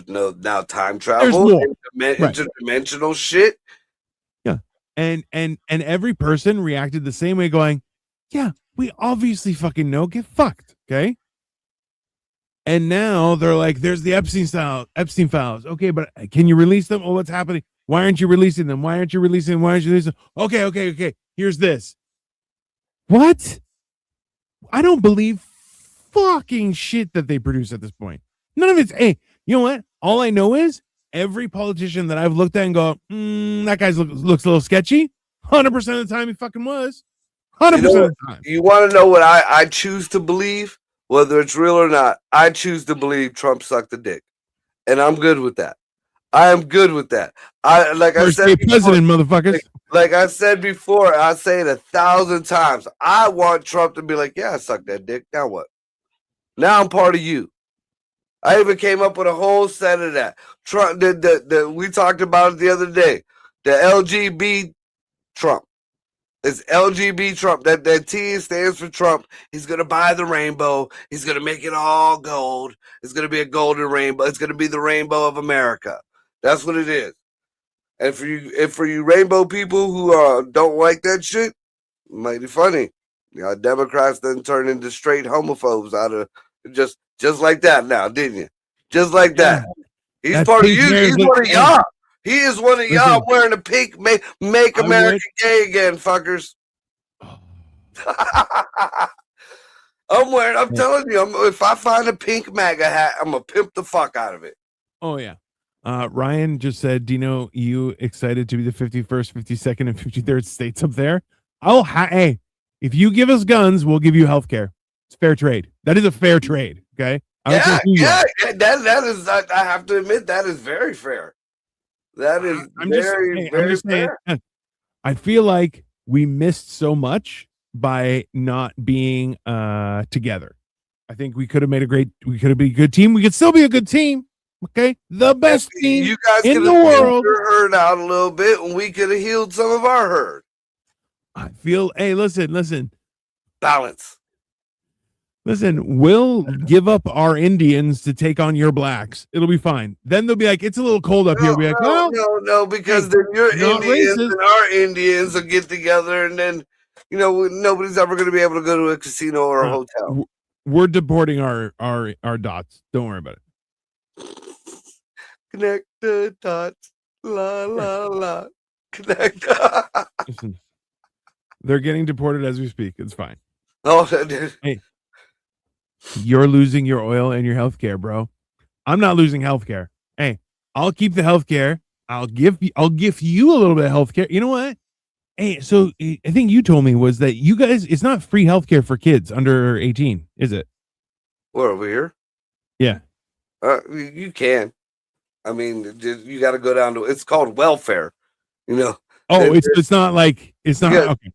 no now time travel, interdimensional shit. Yeah. And every person reacted the same way, going, yeah, we obviously fucking know. Get fucked. Okay. And now they're like, there's the Epstein files. Okay, but can you release them? Oh, what's happening? Why aren't you releasing them? Okay. Here's this. What? I don't believe fucking shit that they produce at this point. None of it's, hey, you know what? All I know is every politician that I've looked at and go, that guy looks a little sketchy. 100% of the time he fucking was. 100% of the time. You want to know what I choose to believe? Whether it's real or not, I choose to believe Trump sucked a dick. And I'm good with that. I am good with that. First day president, motherfuckers. Like I said before, I say it 1,000 times. I want Trump to be like, yeah, I sucked that dick. Now what? Now I'm part of you. I even came up with a whole set of that. Trump, we talked about it the other day. The LGB Trump. It's LGB Trump. That T stands for Trump. He's going to buy the rainbow. He's going to make it all gold. It's going to be a golden rainbow. It's going to be the rainbow of America. That's what it is. And for you rainbow people who don't like that shit, it might be funny. Democrats then turn into straight homophobes out of just like that now, didn't you? Just like that. He's that's part of you. He's one of y'all. He is one of y'all wearing a pink make America gay again, fuckers. I'm telling you, if I find a pink MAGA hat, I'm going to pimp the fuck out of it. Oh, yeah. Ryan just said, Dino, you excited to be the 51st, 52nd, and 53rd states up there? Hey, if you give us guns, we'll give you health care. It's fair trade. That is a fair trade, okay? That is, I have to admit, that is very fair. That is very fair. I feel like we missed so much by not being together. I think we could have been a good team. We could still be a good team. Okay, the best team you guys in the world. Your herd out a little bit, and we could have healed some of our herd. I feel. Hey, listen. Balance. Listen, we'll give up our Indians to take on your blacks. It'll be fine. Then they'll be like, it's a little cold up here. We'll be like, no, because then your Indians and our Indians will get together, and then nobody's ever going to be able to go to a casino or a hotel. We're deporting our dots. Don't worry about it. Connect the dots, la la la. Listen, they're getting deported as we speak. It's fine. Oh, Hey, you're losing your oil and your health care, bro. I'm not losing health care. Hey, I'll keep the health care. I'll give you a little bit of health care. You know what? Hey, so I think you told me was that you guys, it's not free health care for kids under 18, is it? we're over here. Yeah. You can. I mean, you got to go down to. It's called welfare. You know. Oh, it's not like it's not. Yeah. Okay.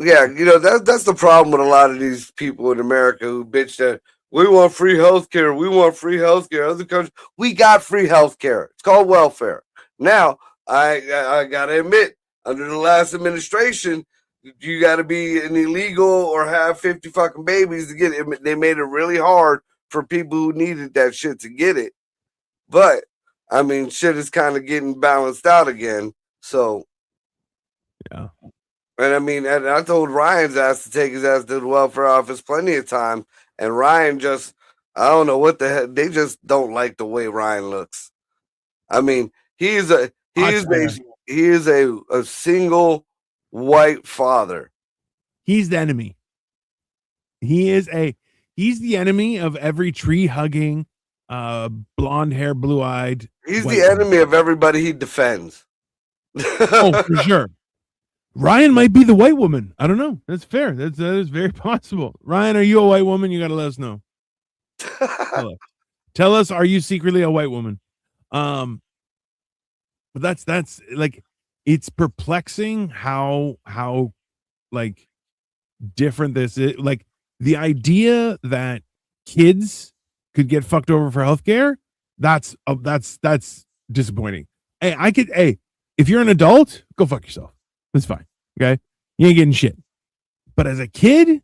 Yeah, that's the problem with a lot of these people in America who bitch that we want free health care. We want free health care. Other countries, we got free health care. It's called welfare. Now, I gotta admit, under the last administration, you got to be an illegal or have 50 fucking babies to get it. They made it really hard for people who needed that shit to get it. But I mean, shit is kind of getting balanced out again. So Yeah. and I mean, and I told Ryan's ass to take his ass to the welfare office plenty of time, and Ryan just, I don't know what the hell, they just don't like the way Ryan looks. I mean, he is a single white father. He's the enemy. He's the enemy of every tree hugging, blonde hair, blue eyed. He's the enemy of everybody he defends. Oh, for sure. Ryan might be the white woman. I don't know. That's fair. That is very possible. Ryan, are you a white woman? You got to let us know. Tell us, are you secretly a white woman? But that's like, it's perplexing how like different this is. Like the idea that kids could get fucked over for healthcare. That's disappointing. Hey, if you're an adult, go fuck yourself. That's fine. Okay. You ain't getting shit. But as a kid,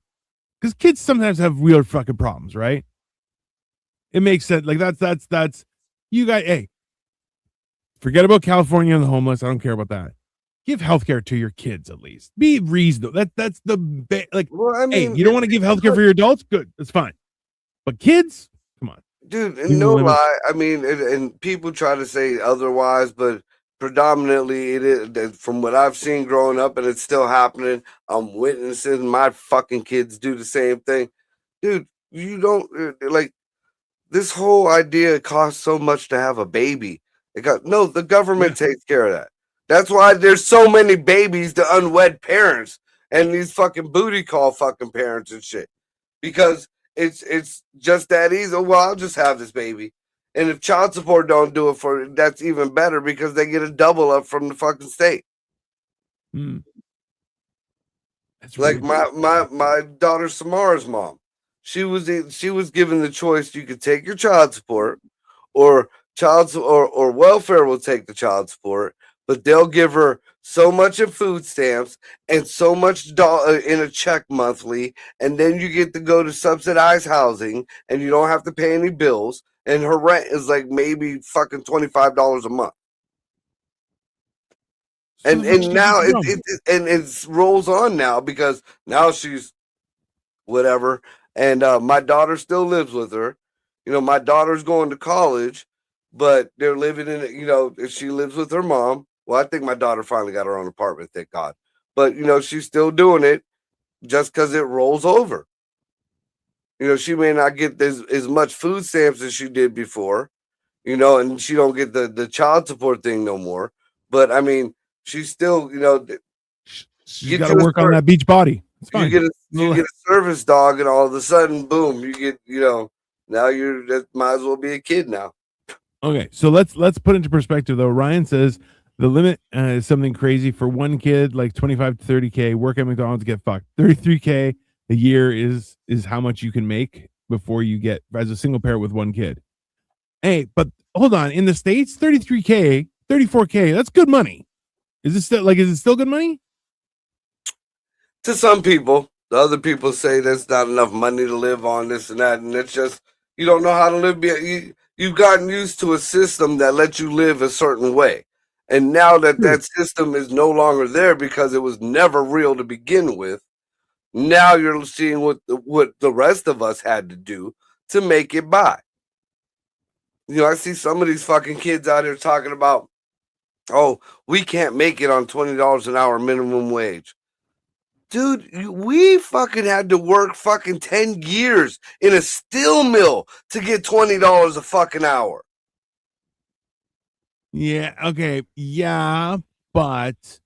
because kids sometimes have weird fucking problems, right? It makes sense. Like that's you guys. Hey, forget about California and the homeless. I don't care about that. Give healthcare to your kids at least. Be reasonable. That's the like. Well, I mean, hey, you don't want to give healthcare for your adults? Good. That's fine. But kids, come on. Dude, and no lie. I mean, and people try to say otherwise, but predominantly it is from what I've seen growing up, and it's still happening. I'm witnessing my fucking kids do the same thing. Dude, you don't like this whole idea costs so much to have a baby. The government takes care of that. That's why there's so many babies to unwed parents and these fucking booty call fucking parents and shit. Because it's just that easy. Well, I'll just have this baby. And if child support don't do it for it, that's even better because they get a double up from the fucking state. That's like my daughter Samara's mom. She was given the choice. You could take your child support, or welfare will take the child support, but they'll give her so much in food stamps and so much in a check monthly, and then you get to go to subsidized housing, and you don't have to pay any bills, and her rent is like maybe fucking $25 a month. And now it rolls on now because now she's whatever, and my daughter still lives with her. My daughter's going to college, but they're living in she lives with her mom. Well, I think my daughter finally got her own apartment, thank God. But she's still doing it just because it rolls over. She may not get as much food stamps as she did before, and she don't get the child support thing no more. But I mean, she's still, she's got to work on that beach body. You get a service dog, and all of a sudden, boom, you get, now that might as well be a kid now. Okay, so let's put into perspective though. Ryan says the limit is something crazy for one kid, like 25 to 30K. Work at McDonald's, get fucked. 33K a year is how much you can make before you get as a single parent with one kid. Hey, but hold on, in the States, 33K, 34K, that's good money. Is it still good money? To some people. The other people say there's not enough money to live on this and that, and it's just you don't know how to live. You've gotten used to a system that lets you live a certain way, and now that system is no longer there because it was never real to begin with. Now you're seeing what the rest of us had to do to make it by. I see some of these fucking kids out here talking about Oh, we can't make it on $20 an hour minimum wage. Dude, we fucking had to work fucking 10 years in a steel mill to get $20 a fucking hour. Yeah, okay. Yeah, but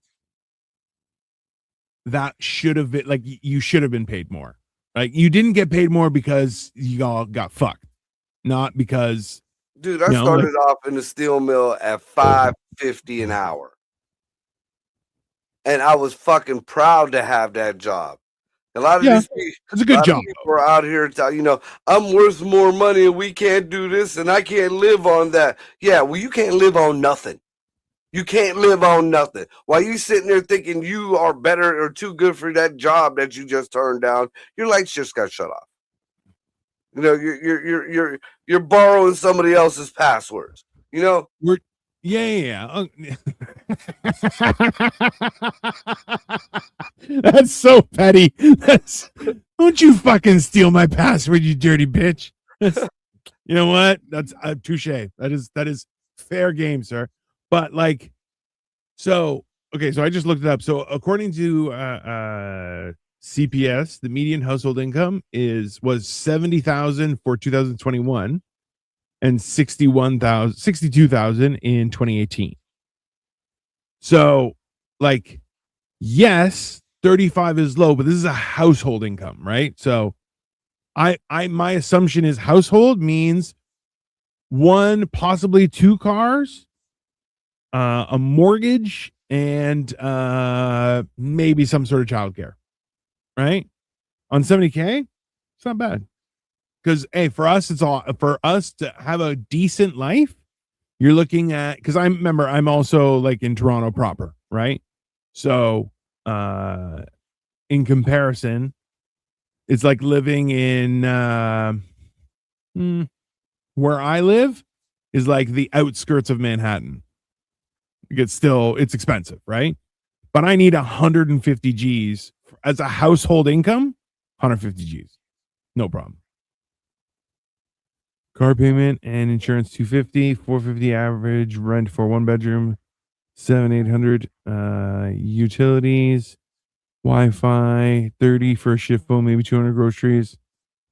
that should have been like you should have been paid more. Like you didn't get paid more because you all got fucked. Not because Dude, I you know, like started off in the steel mill at $5.50 an hour. And I was fucking proud to have that job. A lot of yeah, these people, it's a a good lot of job. people are out here telling, I'm worth more money and we can't do this and I can't live on that. Yeah, well, you can't live on nothing. You can't live on nothing. While you sitting there thinking you are better or too good for that job that you just turned down, your lights just got shut off. You're borrowing somebody else's passwords. We're yeah. That's so petty. Don't you fucking steal my password, you dirty bitch. You know what? That's touche. That is fair game, sir. But like, so okay, so I just looked it up. So according to CPS, the median household income was 70,000 for 2021 and 62,000 in 2018. So, like, yes, 35 is low, but this is a household income, right? So, my assumption is household means one, possibly two cars, a mortgage, and maybe some sort of childcare, right? On 70K, it's not bad. Because hey, for us to have a decent life, you're looking at, because I remember I'm also like in Toronto proper, right? So in comparison, it's like living in where I live is like the outskirts of Manhattan. It's expensive, right? But I need 150 G's as a household income, 150 G's. No problem. Car payment and insurance 250, 450 average rent for one bedroom, 700-800 utilities, Wi-Fi 30 for a shift phone, maybe 200 groceries.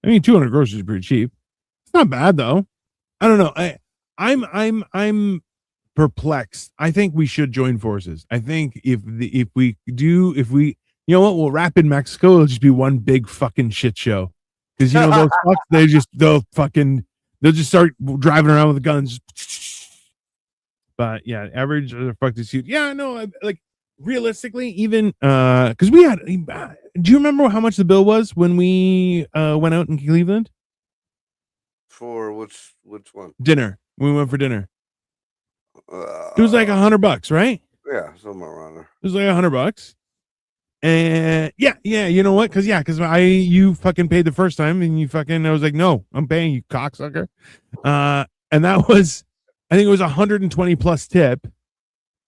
I mean 200 groceries is pretty cheap. It's not bad though. I don't know. I'm perplexed. I think we should join forces. I think if we you know what, we'll wrap in Mexico, it'll just be one big fucking shit show. Because those fucks, they'll just start driving around with guns. But yeah, average fuck this suit. Yeah, no, like realistically, even because we had. Do you remember how much the bill was when we went out in Cleveland? For which one? Dinner. We went for dinner. It was like $100, right? Yeah, somewhere around there. It was like $100. And yeah, you know what? Because you fucking paid the first time, and I was like, no, I'm paying you, cocksucker. And that was, I think it was 120 plus tip,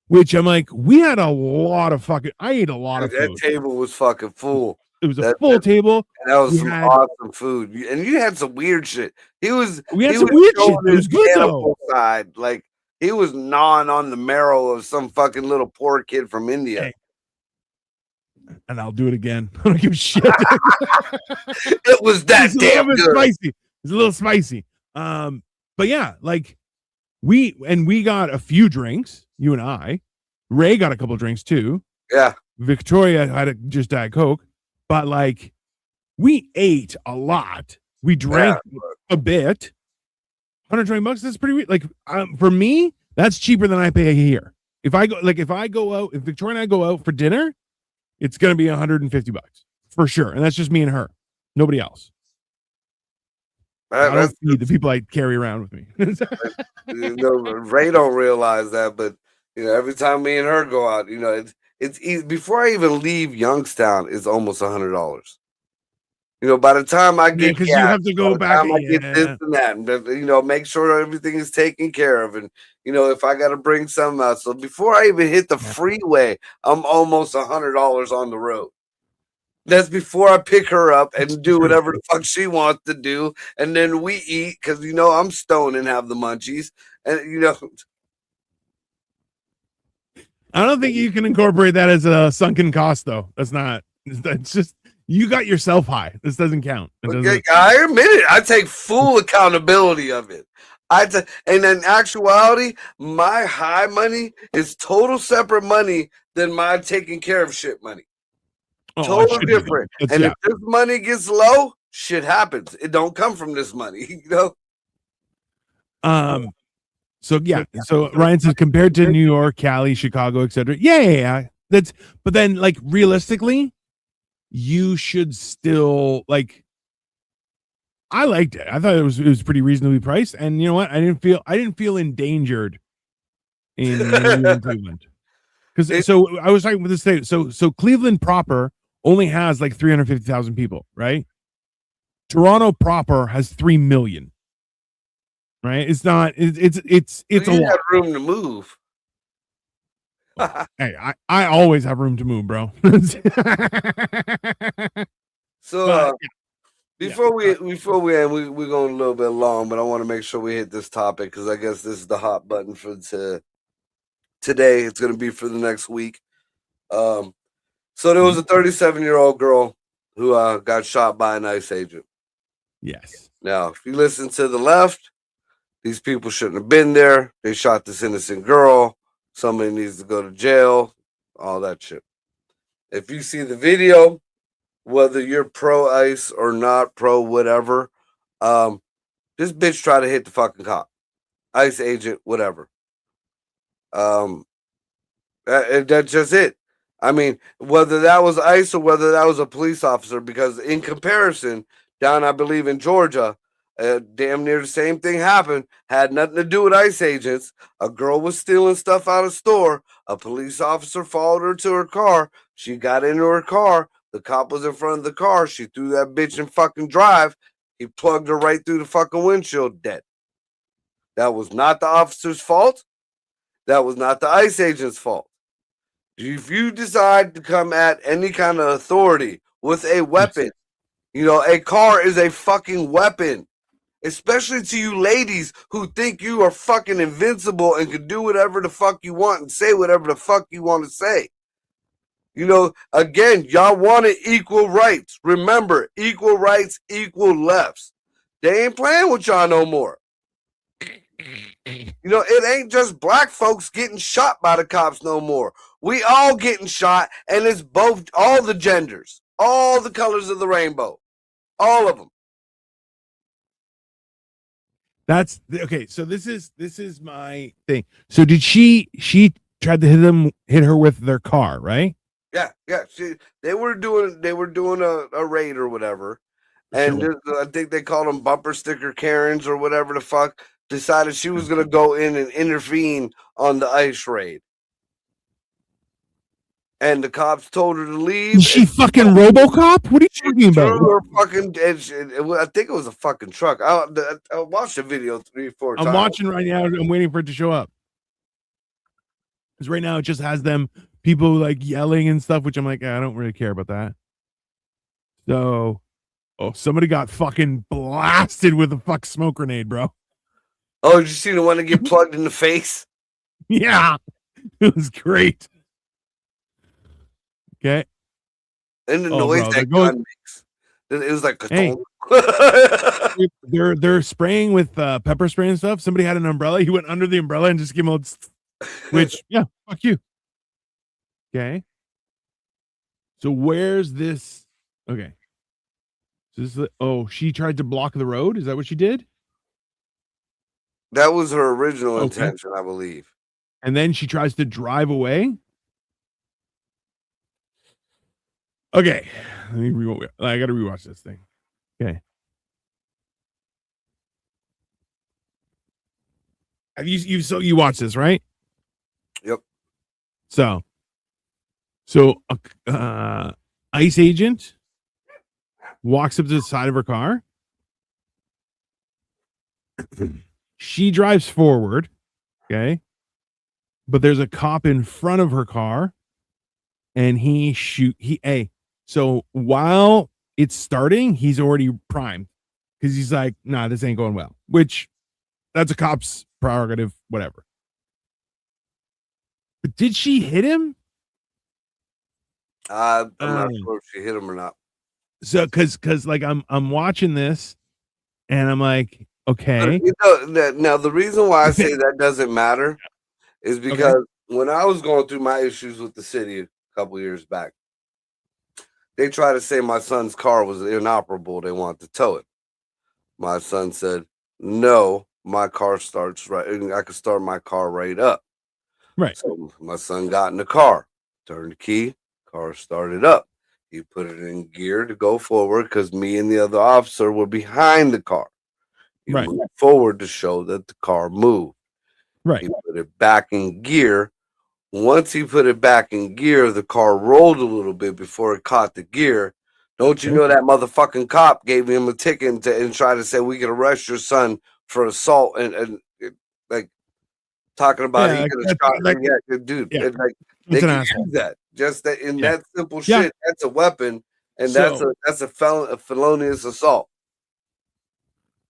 which I'm like, we had a lot of fucking. I ate a lot of food. That table was fucking full. It was a full table. And that was awesome food, and you had some weird shit. We had some weird shit. It was good though. Side, like he was gnawing on the marrow of some fucking little poor kid from India. Hey. And I'll do it again. I don't give a shit. It was that damn good. Spicy. It's a little spicy. But yeah, like we got a few drinks. You and I. Ray got a couple drinks too. Yeah. Victoria had just Diet Coke, but like we ate a lot. We drank a bit. $120. That's pretty weird. Like for me, that's cheaper than I pay here. If Victoria and I go out for dinner, it's going to be $150 for sure. And that's just me and her. Nobody else. I don't feed the people I carry around with me. Ray don't realize that, but every time me and her go out, it's easy. Before I even leave Youngstown, it's almost $100. By the time I get because you have to go back, I get this and that, and make sure everything is taken care of, and if I got to bring something out. So before I even hit the freeway, I'm almost $100 on the road. That's before I pick her up and do whatever the fuck she wants to do, and then we eat because I'm stoned and have the munchies, and I don't think you can incorporate that as a sunken cost, though. That's just you got yourself high. This doesn't count. Okay, I admit it. I take full accountability of it. And in actuality, my high money is total separate money than my taking care of shit money. Total different. And if this money gets low, shit happens. It don't come from this money, you know. So yeah. So Ryan says compared to New York, Cali, Chicago, etc. Yeah. But then like realistically, you should still like. I liked it. I thought it was pretty reasonably priced, and you know what? I didn't feel endangered in Cleveland. Because so I was talking with the state. So Cleveland proper only has like 350,000 people, right? Toronto proper has 3 million. Right? It's not. It's a lot. Have room to move. Hey, I always have room to move, bro. So before we end, we're going a little bit long, but I want to make sure we hit this topic because I guess this is the hot button for today. It's going to be for the next week. So there was a 37-year-old girl who got shot by an ICE agent. Yes. Now, if you listen to the left, these people shouldn't have been there. They shot this innocent girl. Somebody needs to go to jail. All that shit. If you see the video, whether you're pro ICE or not pro whatever, this bitch tried to hit the fucking cop, ICE agent, whatever. That's just it. I mean, whether that was ICE or whether that was a police officer, because in comparison, down I believe in Georgia, damn near the same thing happened. Had nothing to do with ICE agents. A girl was stealing stuff out of a store. A police officer followed her to her car. She got into her car. The cop was in front of the car. She threw that bitch in fucking drive. He plugged her right through the fucking windshield, dead. That was not the officer's fault. That was not the ICE agent's fault. If you decide to come at any kind of authority with a weapon, you know, a car is a fucking weapon. Especially to you ladies who think you are fucking invincible and can do whatever the fuck you want and say whatever the fuck you want to say. You know, again, y'all wanted equal rights. Remember, equal rights, equal lefts. They ain't playing with y'all no more. You know, it ain't just black folks getting shot by the cops no more. We all getting shot, and it's both, all the genders, all the colors of the rainbow, all of them. That's okay. So this is my thing. So did she tried to hit her with their car, right? Yeah. They were doing a raid or whatever, and I think they called them bumper sticker Karens or whatever the fuck. Decided she was gonna go in and intervene on the ICE raid, and the cops told her to leave. Is she fucking RoboCop? What are you talking about? Her fucking, I think it was a fucking truck. I watched the video 3-4 times. I'm watching right now. I'm waiting for it to show up. Because right now it just has them people like yelling and stuff, which I'm like, I don't really care about that. So, somebody got fucking blasted with a fuck smoke grenade, bro. Oh, did you see the one that get plugged in the face? Yeah, it was great. Okay. And the noise that gun makes. It was like, hey. they're spraying with pepper spray and stuff. Somebody had an umbrella. He went under the umbrella and just came out. Which, yeah, fuck you. Okay. So where's this? Okay. So this is she tried to block the road. Is that what she did? That was her original intention, I believe. And then she tries to drive away. Okay. I got to rewatch this thing. Okay. Have you watched this, right? Yep. So ICE agent walks up to the side of her car. She drives forward, okay? But there's a cop in front of her car, and so while it's starting, he's already primed because he's like, nah, this ain't going well, which that's a cop's prerogative, whatever. But did she hit him? I'm not sure if she hit him or not. So because like I'm watching this and I'm like, okay. Now the reason why I say that doesn't matter is because when I was going through my issues with the city a couple years back, they tried to say my son's car was inoperable. They wanted to tow it. My son said, "No, my car starts right. I could start my car right up." Right. So my son got in the car, turned the key, car started up. He put it in gear to go forward because me and the other officer were behind the car. He Right. moved forward to show that the car moved. Right. He put it back in gear. Once he put it back in gear, the car rolled a little bit before it caught the gear. Don't you know that motherfucking cop gave him a ticket and tried to say we could arrest your son for assault and like talking about he could have shot dude. Yeah. Like they can use that. Just that in that simple shit, that's a weapon, and that's a felonious assault.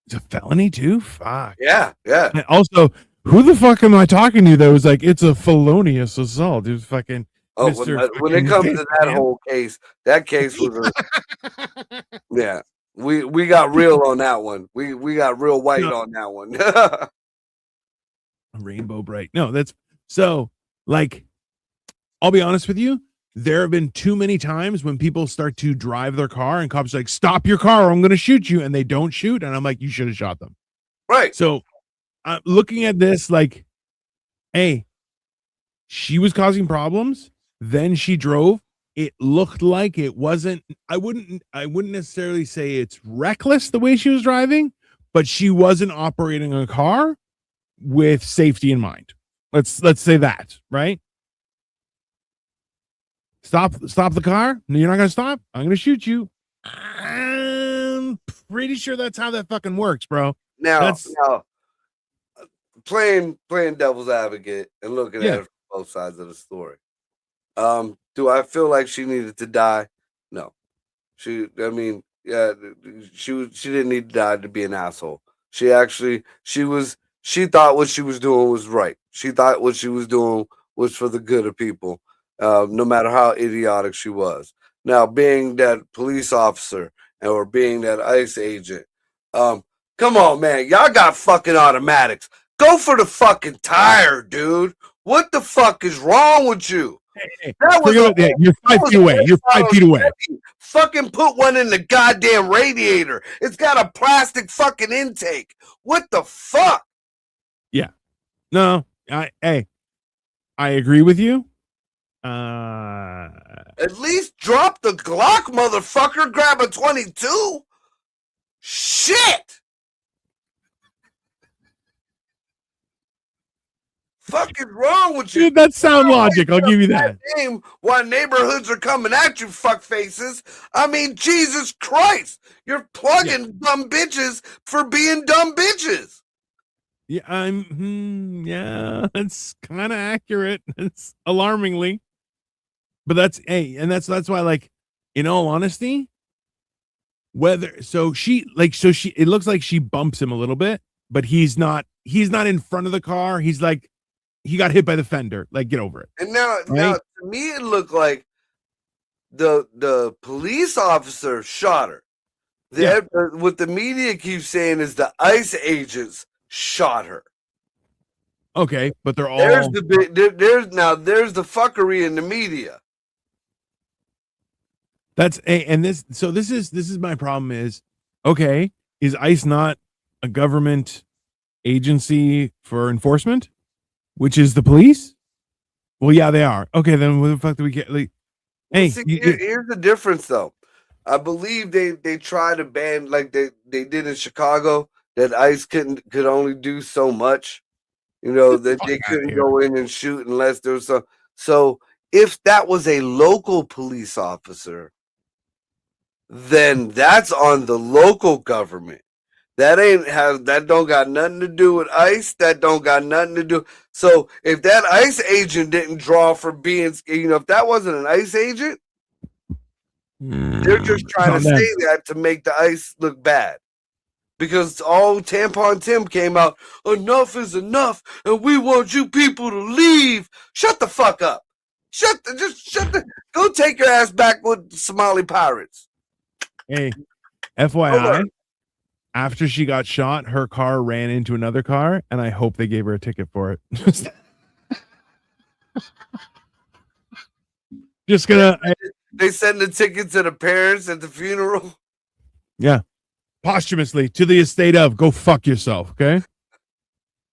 It's a felony too? Fuck. Yeah. And also, who the fuck am I talking to that was like, it's a felonious assault? It was fucking. Oh, when it comes to that whole case, that case was yeah. We got real on that one. We got real white on that one. Rainbow bright. No, that's so like I'll be honest with you. There have been too many times when people start to drive their car and cops are like, stop your car or I'm gonna shoot you, and they don't shoot, and I'm like, you should have shot them. Right. So I'm looking at this like, hey, she was causing problems, then she drove. It looked like it wasn't, I wouldn't necessarily say it's reckless the way she was driving, but she wasn't operating a car with safety in mind. Let's say that, right? Stop the car. No, you're not gonna stop. I'm gonna shoot you. I'm pretty sure that's how that fucking works, bro. Now playing devil's advocate and looking at it from both sides of the story. Do I feel like she needed to die? No. She didn't need to die to be an asshole. She thought what she was doing was right. She thought what she was doing was for the good of people, no matter how idiotic she was. Now, being that police officer or being that ICE agent, come on, man. Y'all got fucking automatics. Go for the fucking tire, dude. What the fuck is wrong with you? That was you're 5 feet away. You're 5 feet away. Fucking put one in the goddamn radiator. It's got a plastic fucking intake. What the fuck? Yeah. No, I agree with you. At least drop the Glock, motherfucker. Grab a 22. Shit. Fuck is wrong with you? Dude, that's sound logic. I'll give you that. Why neighborhoods are coming at you, fuck faces. I mean, Jesus Christ. You're plugging dumb bitches for being dumb bitches. Yeah, that's kind of accurate. It's alarmingly. But that's that's why, like, in all honesty, it looks like she bumps him a little bit, but he's not in front of the car. He's like, he got hit by the fender. Like, get over it. And now to me, it looked like the police officer shot her. What the media keeps saying is the ICE agents shot her. Okay, but they're all there's the fuckery in the media. This is my problem is, okay, is ICE not a government agency for enforcement, which is the police? Well, yeah, they are. Okay, then what the fuck do we get? Like, here's the difference, though. I believe they try to ban, like they did in Chicago, that ICE could only do so much. You know, that they couldn't go in and shoot unless there was some. So if that was a local police officer, then that's on the local government. That don't got nothing to do with ICE. That don't got nothing to do. So if that ICE agent didn't draw for being, if that wasn't an ICE agent, they're just trying to say that to make the ICE look bad. because all Tampon Tim came out. Enough is enough, and we want you people to leave. Shut the fuck up. Go take your ass back with Somali pirates. Hey, FYI, after she got shot, her car ran into another car, and I hope they gave her a ticket for it. Just gonna. They send the ticket to the parents at the funeral. Yeah, posthumously to the estate of. Go fuck yourself, okay?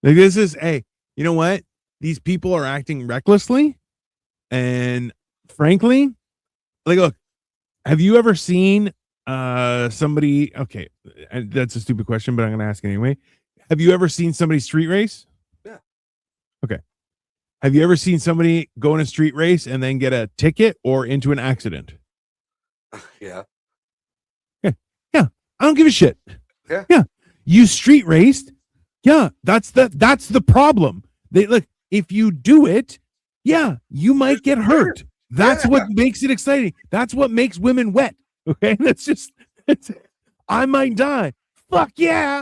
Like this is, hey, you know what? These people are acting recklessly, and frankly, like, look, have you ever seen somebody? Okay, and that's a stupid question, but I'm gonna ask anyway. Have you ever seen somebody street race? Yeah. Okay. Have you ever seen somebody go in a street race and then get a ticket or into an accident? Yeah. Yeah. I don't give a shit. Yeah. Yeah. You street raced. Yeah. That's the problem. They look, if you do it, yeah, you might get hurt. That's what makes it exciting. That's what makes women wet. Okay. I might die. Fuck yeah.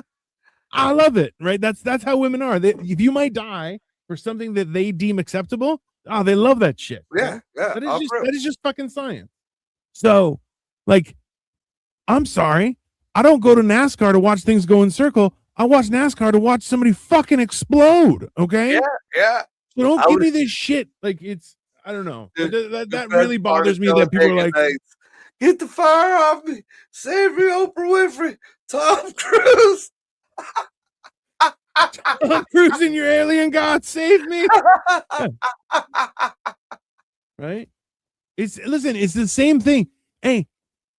I love it. Right. That's how women are. If you might die for something that they deem acceptable, they love that shit. Yeah, yeah. That is just fucking science. So, like, I'm sorry, I don't go to NASCAR to watch things go in circle. I watch NASCAR to watch somebody fucking explode. Okay. Yeah. So don't give me this shit. Like, it's, I don't know. That really bothers me that people are like, get the fire off me, save me, Oprah Winfrey, Tom Cruise. I'm cruising your alien god, save me. Right? It's the same thing. Hey,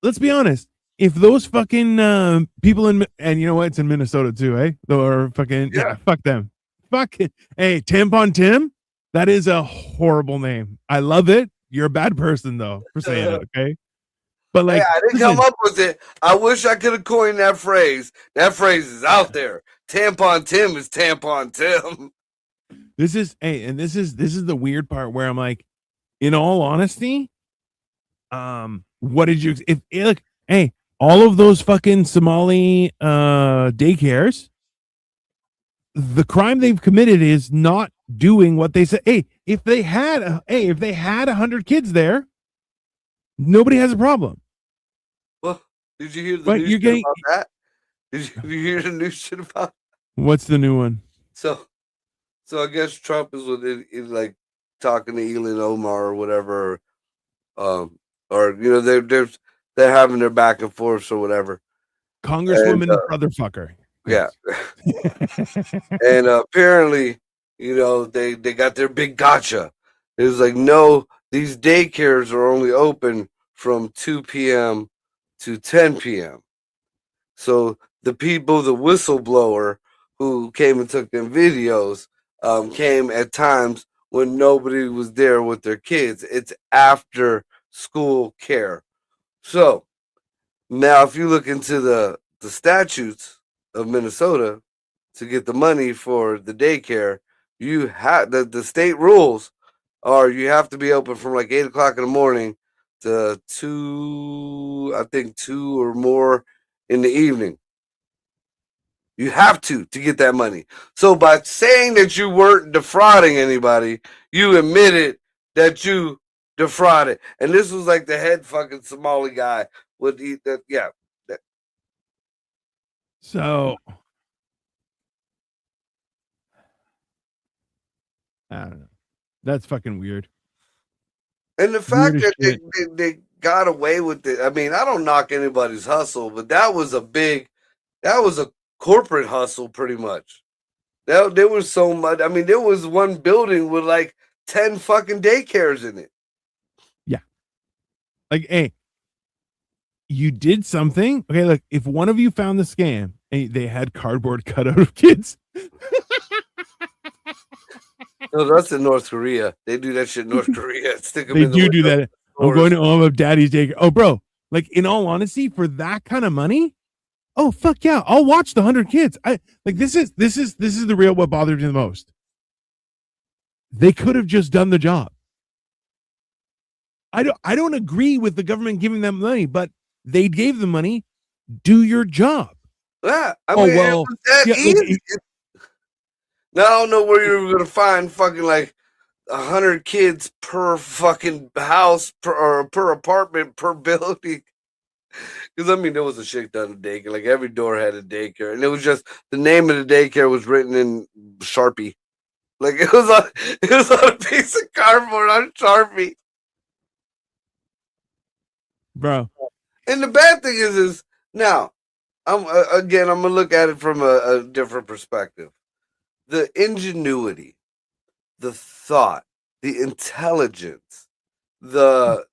let's be honest. If those fucking people and you know what, it's in Minnesota too, eh? Or fucking fuck them. Fuck it. Hey, Tampon Tim, that is a horrible name. I love it. You're a bad person though for saying it, okay? But like, I didn't come up with it. I wish I could have coined that phrase. That phrase is out there. Tampon Tim is Tampon Tim. This is the weird part where I'm like, in all honesty, what did you look? Hey, all of those fucking Somali daycares, the crime they've committed is not doing what they said. Hey, if they had 100 kids there, nobody has a problem. Well, did you hear the news about that? Did you hear the new shit about? What's the new one? So I guess Trump is like talking to Elon Omar or whatever, or you know they're having their back and forth or whatever. Congresswoman brotherfucker. Yeah, and apparently, you know they got their big gotcha. It was like, no, these daycares are only open from 2 p.m. to 10 p.m. So the people, the whistleblower who came and took them videos, came at times when nobody was there with their kids. It's after school care. So now if you look into the statutes of Minnesota to get the money for the daycare, you have the state rules are you have to be open from like 8 o'clock in the morning to 2 or more in the evening. You have to get that money. So by saying that you weren't defrauding anybody, you admitted that you defrauded. And this was like the head fucking Somali guy with that. So I don't know. That's fucking weird. And the fact that they got away with it. I mean, I don't knock anybody's hustle, but that was a corporate hustle pretty much. There was so much. I mean, there was one building with like 10 fucking daycares in it. Yeah. Like, hey, you did something. Okay, look, if one of you found the scam and they had cardboard cutout of kids. No, that's in North Korea. They do that shit in North Korea. Stick them They in the do that. I'm going to daddy's daycare. Oh, bro, like in all honesty, for that kind of money, oh fuck yeah, I'll watch the 100 kids. This is the real what bothers me the most. They could have just done the job. I don't agree with the government giving them money, but they gave the money. Do your job. Yeah, I Oh mean, it well, was that yeah. Look, easy. Now I don't know where you're gonna find fucking like 100 kids per fucking house or per apartment per building. Because I mean, there was a shit ton of daycare. Like every door had a daycare, and it was just the name of the daycare was written in Sharpie. Like it was on a piece of cardboard on Sharpie. bro. And the bad thing is now I'm again I'm gonna look at it from a different perspective. The ingenuity, the thought, the intelligence, the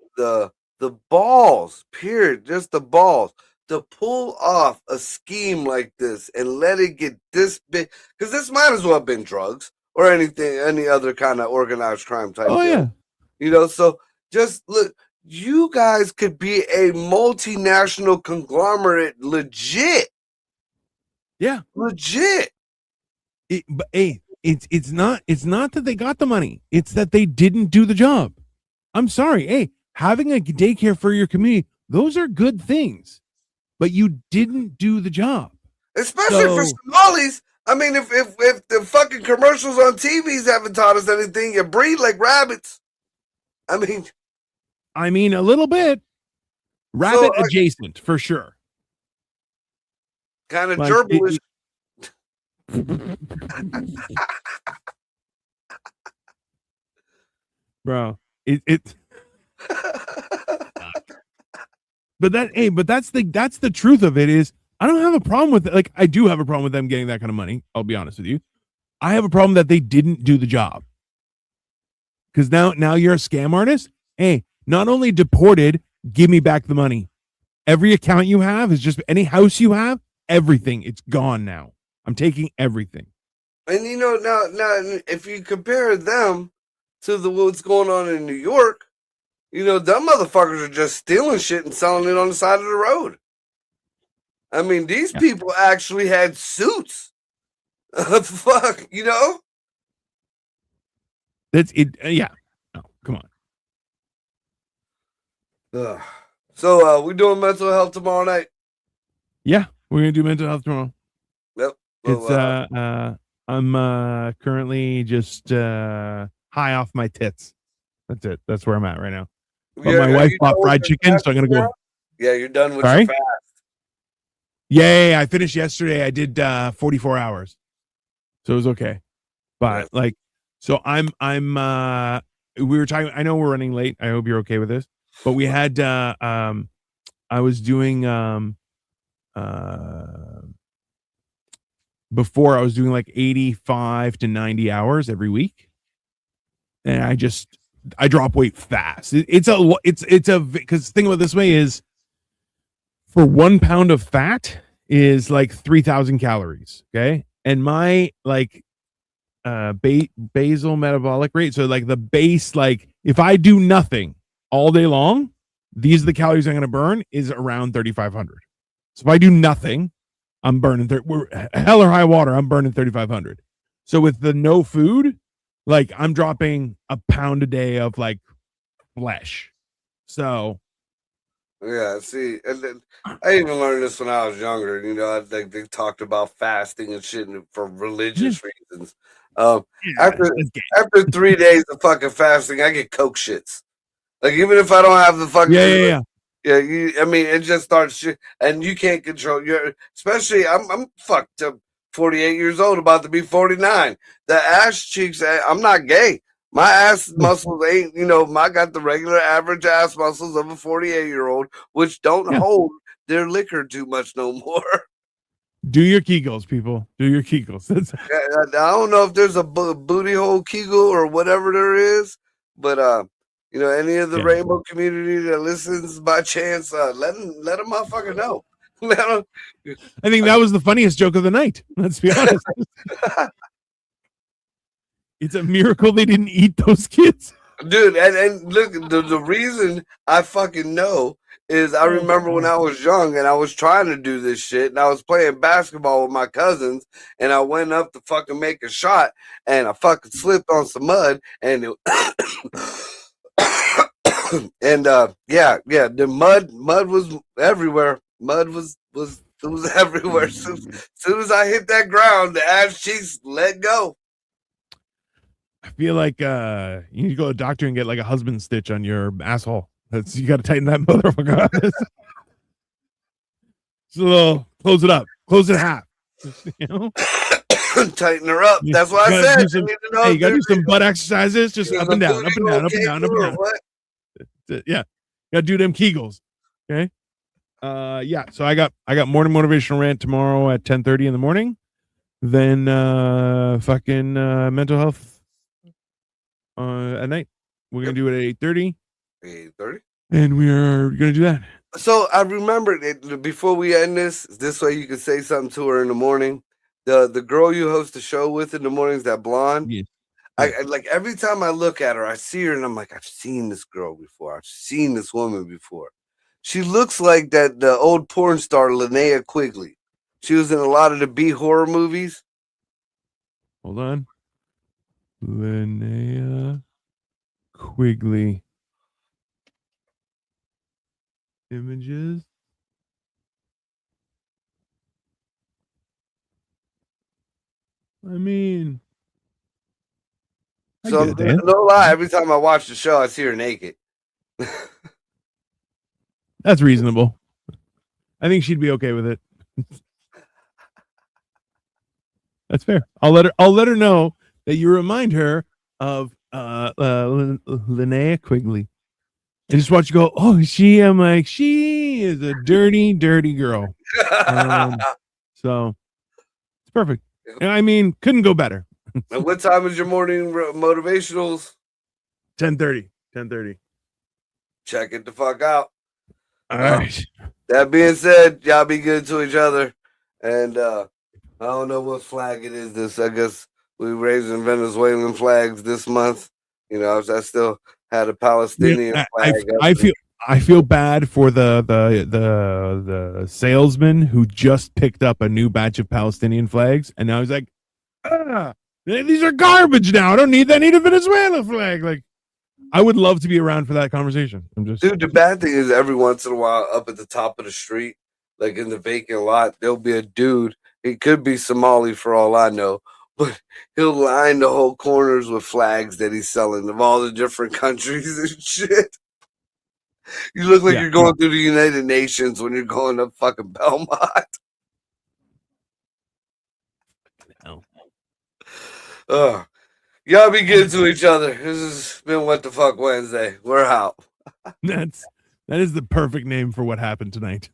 balls, period, just the balls to pull off a scheme like this and let it get this big, because this might as well have been drugs or anything, any other kind of organized crime type Oh deal. yeah. So just look, you guys could be a multinational conglomerate, legit. Yeah. Legit. But hey, it's not that they got the money. It's that they didn't do the job. I'm sorry. Hey, having a daycare for your community, those are good things, but you didn't do the job. Especially for Somalis. I mean, if the fucking commercials on TVs haven't taught us anything, you breed like rabbits. I mean, a little bit rabbit adjacent for sure. Kind of gerbilish. Bro, it but that's the truth of it is I don't have a problem with it. Like I do have a problem with them getting that kind of money. I'll be honest with you. I have a problem that they didn't do the job. Because now you're a scam artist. Hey, not only deported, give me back the money. Every account you have is just any house you have, everything. It's gone now. I'm taking everything. And now if you compare them to what's going on in New York, them motherfuckers are just stealing shit and selling it on the side of the road. I mean, these people actually had suits. Fuck, That's it. Yeah. No, come on. So we doing mental health tomorrow night? Yeah, we're gonna do mental health tomorrow. Yep. It's I'm currently just high off my tits. That's it. That's where I'm at right now. But my wife bought fried chicken, so I'm gonna go. Yeah, you're done with your fast. Yeah, I finished yesterday. I did 44 hours, so it was okay. But so I'm we were talking. I know we're running late. I hope you're okay with this. But we had I was doing before I was doing like 85 to 90 hours every week, and I drop weight fast. It's a because the thing about this way is for 1 pound of fat is like 3,000 calories. Okay, and my basal metabolic rate, so like the base, like if I do nothing all day long, these are the calories I'm going to burn is around 3,500. So if I do nothing, I'm burning hell or high water, I'm burning 3,500. So with the no food, like I'm dropping a pound a day of like flesh. So yeah, see, and then, I even learned this when I was younger. I think they talked about fasting and shit for religious reasons. After 3 days of fucking fasting, I get coke shits. Like even if I don't have the fucking yeah. I mean, it just starts shit, and you can't control your. Especially, I'm fucked up. 48 years old, about to be 49. The ass cheeks. I'm not gay. My ass muscles ain't. I got the regular average ass muscles of a 48-year-old, which don't hold their liquor too much no more. Do your Kegels, people. Do your Kegels. I don't know if there's a booty hole Kegel or whatever there is, but any of the rainbow community that listens by chance, let them motherfucker know. I think that was the funniest joke of the night. Let's be honest. It's a miracle they didn't eat those kids. Dude, and look, the reason I fucking know is I remember when I was young and I was trying to do this shit and I was playing basketball with my cousins and I went up to fucking make a shot and I fucking slipped on some mud and it and the mud was everywhere. Mud was It was everywhere. Soon as I hit that ground, the ass cheeks let go. I feel like you need to go to a doctor and get like a husband stitch on your asshole. You got to tighten that motherfucker up. Just a little, close it up, close it in half. You know, Tighten her up. That's what I said. You got to do some butt exercises, just up and down, up and down, up and down, up and down. What? Yeah, got to do them Kegels. Okay. Yeah. So I got morning motivational rant tomorrow at 10:30 in the morning. Then fucking mental health at night. We're gonna do it at 8:30. 8:30. And we are gonna do that. So I remembered it before we end this way you can say something to her in the morning. The girl you host the show with in the mornings, that blonde. Yeah. I like every time I look at her, I see her and I'm like, I've seen this girl before. I've seen this woman before. She looks like the old porn star Linnea Quigley. She was in a lot of the B horror movies. Hold on. Linnea Quigley. Images. I mean, so no lie, every time I watch the show, I see her naked. That's reasonable. I think she'd be okay with it. That's fair. I'll let her know that you remind her of Linnea Quigley. And just watch you go, oh, she is a dirty, dirty girl. So it's perfect. I mean, couldn't go better. And what time is your morning motivationals? 10:30. Check it the fuck out. All right. That being said, y'all be good to each other. And I don't know what flag it is this. I guess we raising Venezuelan flags this month. You know, I still had a Palestinian flag. I feel bad for the salesman who just picked up a new batch of Palestinian flags, and now he's like, these are garbage now. I don't need that. I need a Venezuela flag. Like, I would love to be around for that conversation. Dude, the bad thing is every once in a while up at the top of the street, like in the vacant lot, there'll be a dude. He could be Somali for all I know, but he'll line the whole corners with flags that he's selling of all the different countries and shit. You look like you're going through the United Nations when you're going to fucking Belmont. Y'all be good to each other. This has been What the Fuck Wednesday. We're out. That is the perfect name for what happened tonight.